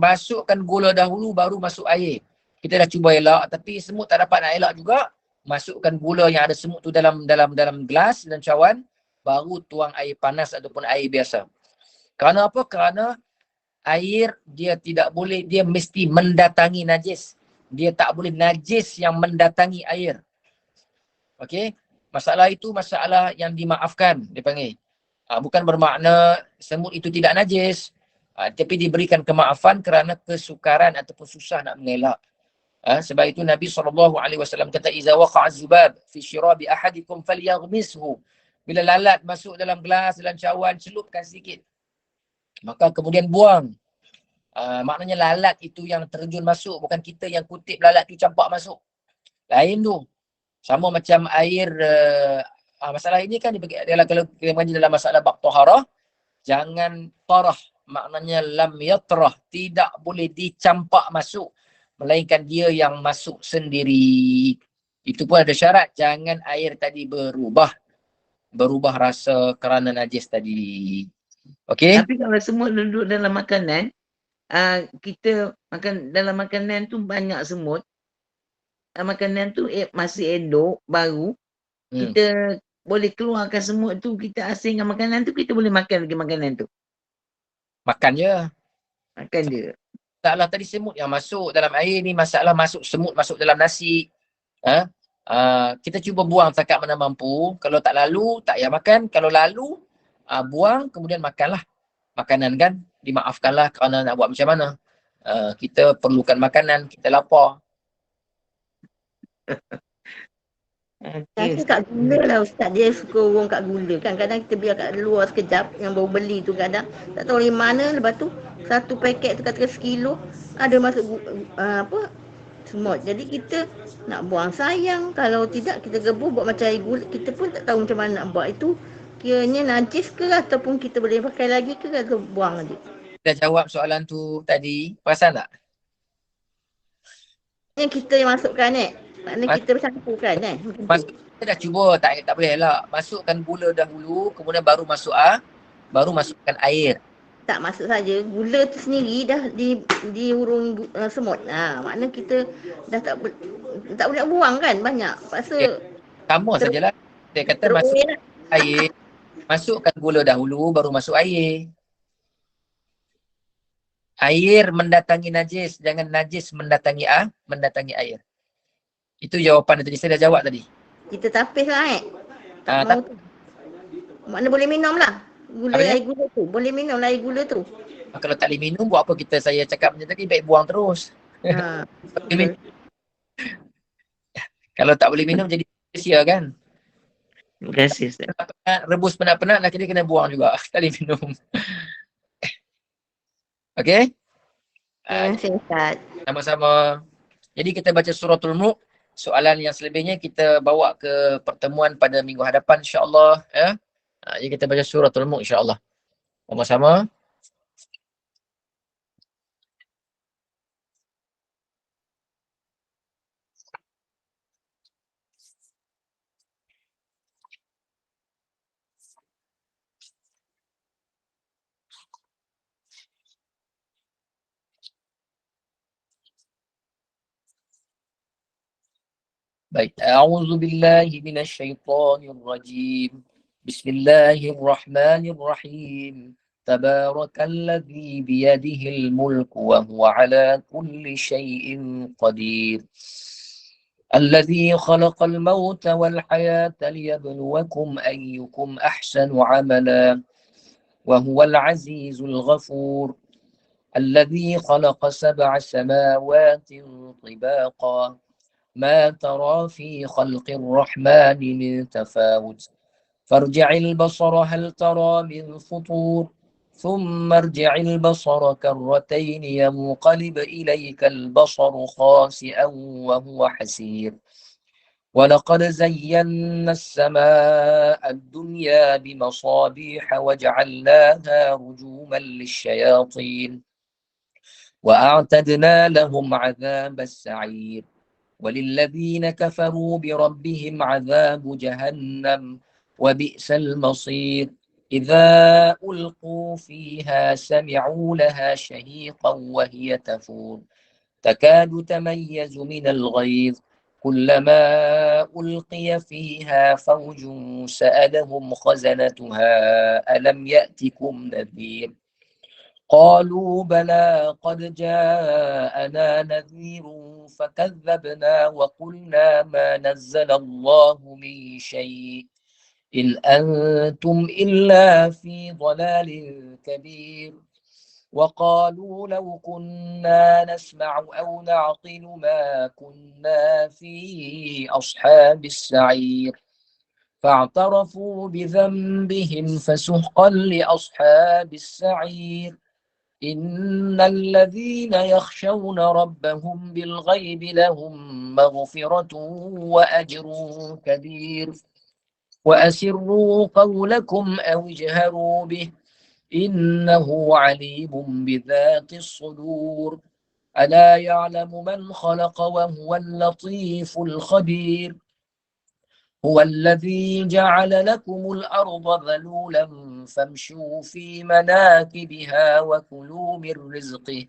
Masukkan gula dahulu baru masuk air. Kita dah cuba elak tapi semut tak dapat nak elak juga. Masukkan gula yang ada semut tu dalam gelas dan cawan, baru tuang air panas ataupun air biasa. Kerana apa? Kerana air dia tidak boleh, dia mesti mendatangi najis. Dia tak boleh najis yang mendatangi air. Okey? Masalah itu masalah yang dimaafkan, dia panggil. Bukan bermakna semut itu tidak najis. Tapi diberikan kemaafan kerana kesukaran ataupun susah nak mengelak. Sebab itu Nabi SAW kata, "Iza waqa'a zubab fi syirabi ahadikum falyaghmishu." Bila lalat masuk dalam gelas, dalam cawan, celupkan sedikit. Maka kemudian buang. Maknanya lalat itu yang terjun masuk, bukan kita yang kutip lalat tu campak masuk. Lain tu. Sama macam air, masalah ini kan kalau kita mengaji dalam masalah bab taharah, jangan tarah, maknanya lam yatrah, tidak boleh dicampak masuk, melainkan dia yang masuk sendiri. Itu pun ada syarat, jangan air tadi berubah rasa kerana najis tadi. Okey?
Tapi kalau semut duduk dalam makanan, kita makan dalam makanan tu banyak semut, makanan tu masih elok, baru, kita boleh keluarkan semut tu, kita asingkan makanan tu, kita boleh makan lagi makanan tu.
Makan je.
Makan je.
Masalah tadi semut yang masuk dalam air ni, masalah semut masuk dalam nasi. Kita cuba buang setakat mana mampu. Kalau tak lalu, tak payah makan. Kalau lalu, buang, kemudian makanlah makanan kan. Dimaafkanlah kerana nak buat macam mana. Kita perlukan makanan, kita lapar.
Rasa kat gula lah Ustaz, dia suka urung kat gula kan. Kadang kita biar kat luar sekejap, yang baru beli tu kadang tak tahu dari mana, lepas tu satu paket tu katakan sekilo ada masuk semut. Jadi kita nak buang sayang, kalau tidak kita gebur buat macam air gula, kita pun tak tahu macam mana nak buat. Itu kiranya najis ke ataupun kita boleh pakai lagi ke atau buang lagi?
Kita jawab soalan tu tadi, perasan tak?
Yang kita yang masukkan maknanya kita bercampurkan
kita dah cuba, tak boleh elak. Masukkan gula dahulu, kemudian baru masukkan air.
Tak masuk saja, gula tu sendiri dah diurung semut. Maknanya kita dah tak boleh nak buang kan banyak. Pasal
sama sajalah. Dia kata masukkan air, masukkan gula dahulu baru masuk air. Air mendatangi najis, jangan najis mendatangi air. Itu jawapan tadi, saya dah jawab tadi.
Kita tapis lah tak mau tu. Makna boleh minum lah air gula tu. Boleh minum lah air gula tu.
Kalau tak boleh minum, buat apa saya cakap macam tadi, baik buang terus. Kalau tak boleh minum jadi sia kan.
Terima kasih Ustaz.
Rebus penat-penat, akhirnya kena buang juga. Tak boleh minum. Okey?
Terima kasih Ustaz.
Sama-sama. Jadi kita baca suratul Mulk. Soalan yang selebihnya kita bawa ke pertemuan pada minggu hadapan insya-Allah ya. Jadi kita baca suratul Mulk insya-Allah. Sama-sama. Baik, a'udzu billahi minasyaitonir rajim. Bismillahirrahmanirrahim. Tabarakalladzi biyadihil mulku wa huwa ala kulli syai'in qadir. الذي خلق الموت والحياة ليبلوكم أيكم أحسن عملا وهو العزيز الغفور الذي خلق 7 سماوات طباقا ما ترى في خلق الرحمن من تفاوت فارجع البصر هل ترى من فطور ثم ارجع البصر كرتين ينقلب إليك البصر خاسئا وهو حسير ولقد زينا السماء الدنيا بمصابيح وجعلناها رجوما للشياطين وأعتدنا لهم عذاب السعير وللذين كفروا بربهم عذاب جهنم وبئس المصير إذا ألقوا فيها سمعوا لها شهيقا وهي تفور تكاد تميز من الغيظ كلما ألقي فيها فوج سألهم خزنتها ألم يأتكم نذير قالوا بلى قد جاءنا نذير فكذبنا وقلنا ما نزل الله من شيء إن أنتم إلا في ضلال كبير وقالوا لو كنا نسمع أو نعقل ما كنا في أصحاب السعير فاعترفوا بذنبهم فسحقا لأصحاب السعير إن الذين يخشون ربهم بالغيب لهم مغفرة وأجر كبير وأسروا قولكم أو اجهروا به إنه عليم بذات الصدور ألا يعلم من خلق وهو اللطيف الخبير هو الذي جعل لكم الأرض ذلولا فامشوا في مناكبها وكلوا من رزقه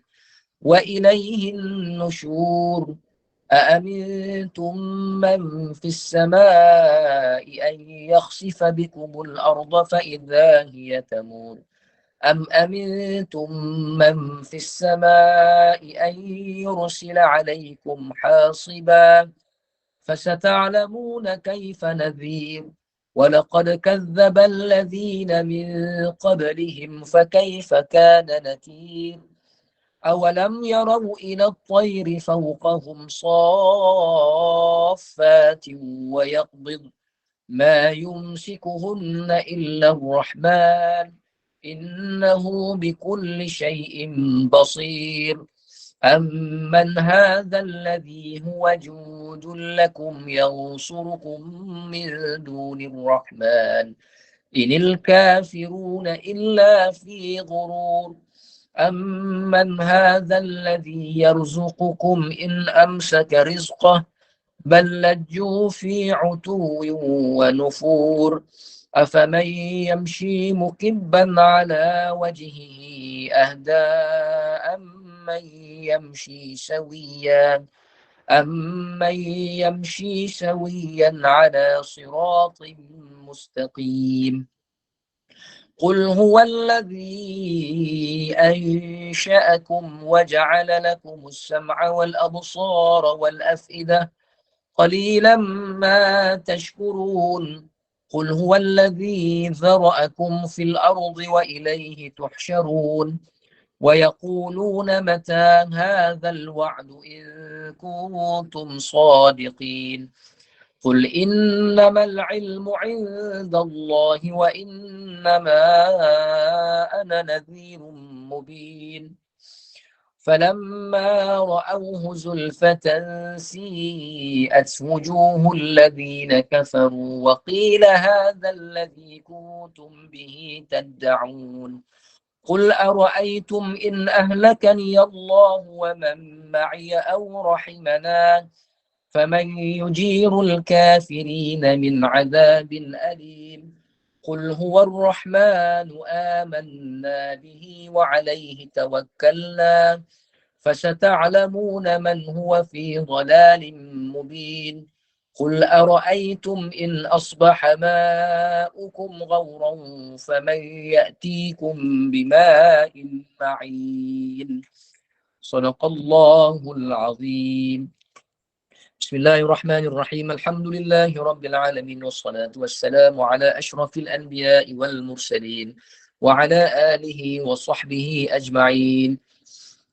وإليه النشور أأمنتم من في السماء أن يخسف بكم الأرض فإذا هي تمور أم أمنتم من في السماء أن يرسل عليكم حاصبا فستعلمون كيف نذير ولقد كذب الذين من قبلهم فكيف كان نكير أولم يروا إلى الطير فوقهم صافات ويقبض ما يمسكهن إلا الرحمن إنه بكل شيء بصير أمن هذا الذي هو جود لكم ينصركم من دون الرحمن إن الكافرون إلا في غرور أمن هذا الذي يرزقكم إن أمسك رزقه بل لجوا في عتو ونفور أفمن يمشي مكبا على وجهه أهدى أمن يمشي سويا على صراط مستقيم قل هو الذي أنشأكم وجعل لكم السمع والأبصار والأفئدة قليلا ما تشكرون قل هو الذي ذرأكم في الأرض وإليه تحشرون ويقولون متى هذا الوعد إن كنتم صادقين قل إنما العلم عند الله وإنما أنا نذير مبين فلما رأوه زلفة سيئت وجوه الذين كفروا وقيل هذا الذي كنتم به تدعون قل أرأيتم إن أهلكني الله ومن معي أو رحمنا فمن يجير الكافرين من عذاب أليم قل هو الرحمن آمنا به وعليه توكلنا فستعلمون من هو في ضلال مبين قل أرأيتم إن أصبح ماؤكم غورا فمن يأتيكم بماء معين صدق الله العظيم Bismillahirrahmanirrahim. Alhamdulillahi rabbil alamin wassalatu wassalamu ala asyrafil anbiya'i wal mursalin wa ala alihi wa sahbihi ajma'in.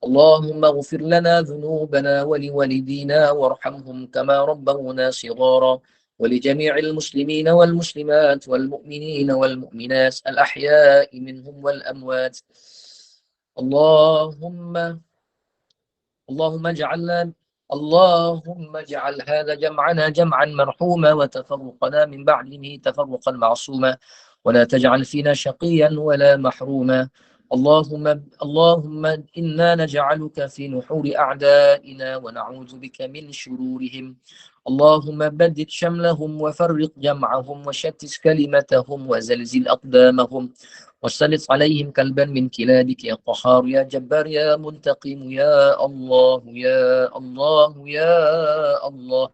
Allahumma ighfir lana dhunubana wa liwalidina warhamhum kama rabbawna shighara wa li jami'il muslimina wal muslimat wal mu'minina wal mu'minat al ahya'i minhum wal amwat. اللهم اجعل هذا جمعنا جمعا مرحوما وتفرقنا من بعده تفرقا معصوما ولا تجعل فينا شقيا ولا محروما. اللهم إنا نجعلك في نحور أعدائنا ونعوذ بك من شرورهم. اللهم بدد شملهم وفرق جمعهم وشتت كلمتهم وزلزل أقدامهم وسلط عليهم كلبا من كلابك يا قهار يا جبار يا منتقم يا الله يا الله يا الله.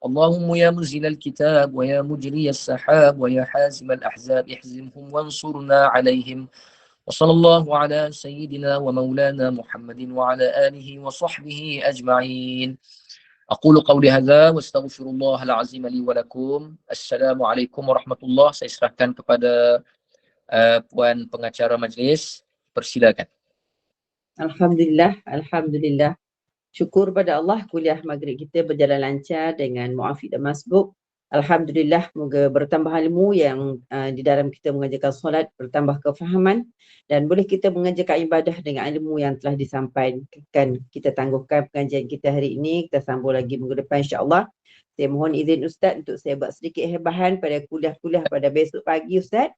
اللهم يا منزل الكتاب ويا مجري السحاب ويا حازم الأحزاب احزمهم وانصرنا عليهم. وصلى الله على سيدنا ومولانا محمد وعلى آله وصحبه أجمعين. أقول قولي هذا واستغفر الله العظيم لي ولكم. Assalamualaikum warahmatullahi wabarakatuh. Saya serahkan kepada Puan pengacara majlis. Persilakan.
Alhamdulillah. Syukur pada Allah, kuliah maghrib kita berjalan lancar dengan muafiq dan masbuk. Alhamdulillah, moga bertambah ilmu yang di dalam kita mengajarkan solat, bertambah kefahaman dan boleh kita mengajarkan ibadah dengan ilmu yang telah disampaikan. Kita tangguhkan pengajian kita hari ini, kita sambung lagi minggu depan insya-Allah. Saya mohon izin Ustaz untuk saya buat sedikit hebahan pada kuliah-kuliah pada besok pagi Ustaz.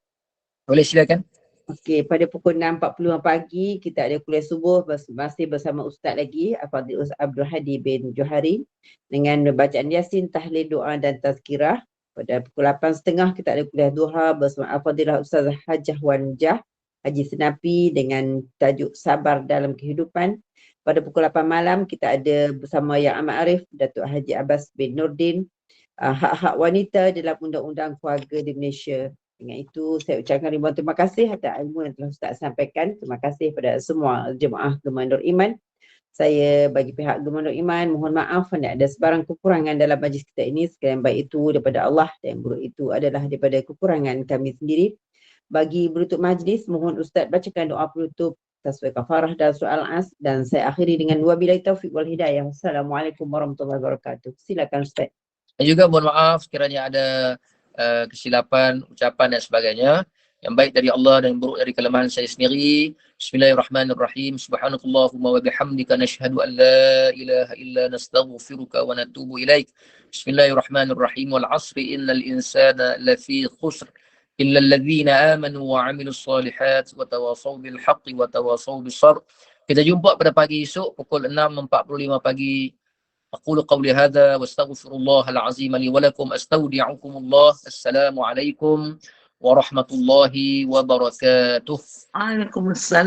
Boleh silakan.
Okey, pada pukul 6.40 pagi kita ada kuliah subuh masih bersama Ustaz lagi, Al-Fadhil Ustaz Abdul Hadi bin Johari dengan bacaan Yasin, tahlil, doa dan tazkirah. Pada pukul 8.30 kita ada kuliah duha bersama Al-Fadhilah Ustaz Hajjah Wan Jah Haji Senapi dengan tajuk Sabar dalam Kehidupan. Pada pukul 8 malam kita ada bersama Yang Amat Arif Datuk Haji Abbas bin Nurdin, hak-hak wanita dalam undang-undang keluarga di Malaysia. Dengan itu saya ucapkan ribuan terima kasih atas ilmu yang telah Ustaz sampaikan. Terima kasih kepada semua jemaah Gema Nur Iman. Saya bagi pihak Gema Nur Iman mohon maaf kerana ada sebarang kekurangan dalam majlis kita ini. Sekalian baik itu daripada Allah dan yang buruk itu adalah daripada kekurangan kami sendiri. Bagi penutup majlis, mohon Ustaz bacakan doa penutup tasbih kafarah dan surah Al-As dan saya akhiri dengan wabillahi taufiq wal hidayah. Wassalamualaikum warahmatullahi wabarakatuh. Silakan Ustaz.
Dan juga mohon maaf sekiranya ada kesilapan, ucapan dan sebagainya. Yang baik dari Allah dan yang buruk dari kelemahan saya sendiri. Bismillahirrahmanirrahim. Subhanakallahumma wa bihamdika nashhadu an la ilaha illa nastaghfiruka wa natubu ilaik. Bismillahirrahmanirrahim. Wal 'asri innal insana lafi khusr illa alladhina amanu wa 'amilus solihat wa tawasaw bil haqqi wa tawasaw bis sabr. Kita jumpa pada pagi esok pukul 6.45 pagi. أقول قولي هذا واستغفر الله العظيم لي ولكم أستودعكم الله. السلام عليكم ورحمة الله وبركاته.
Waalaikumsalam.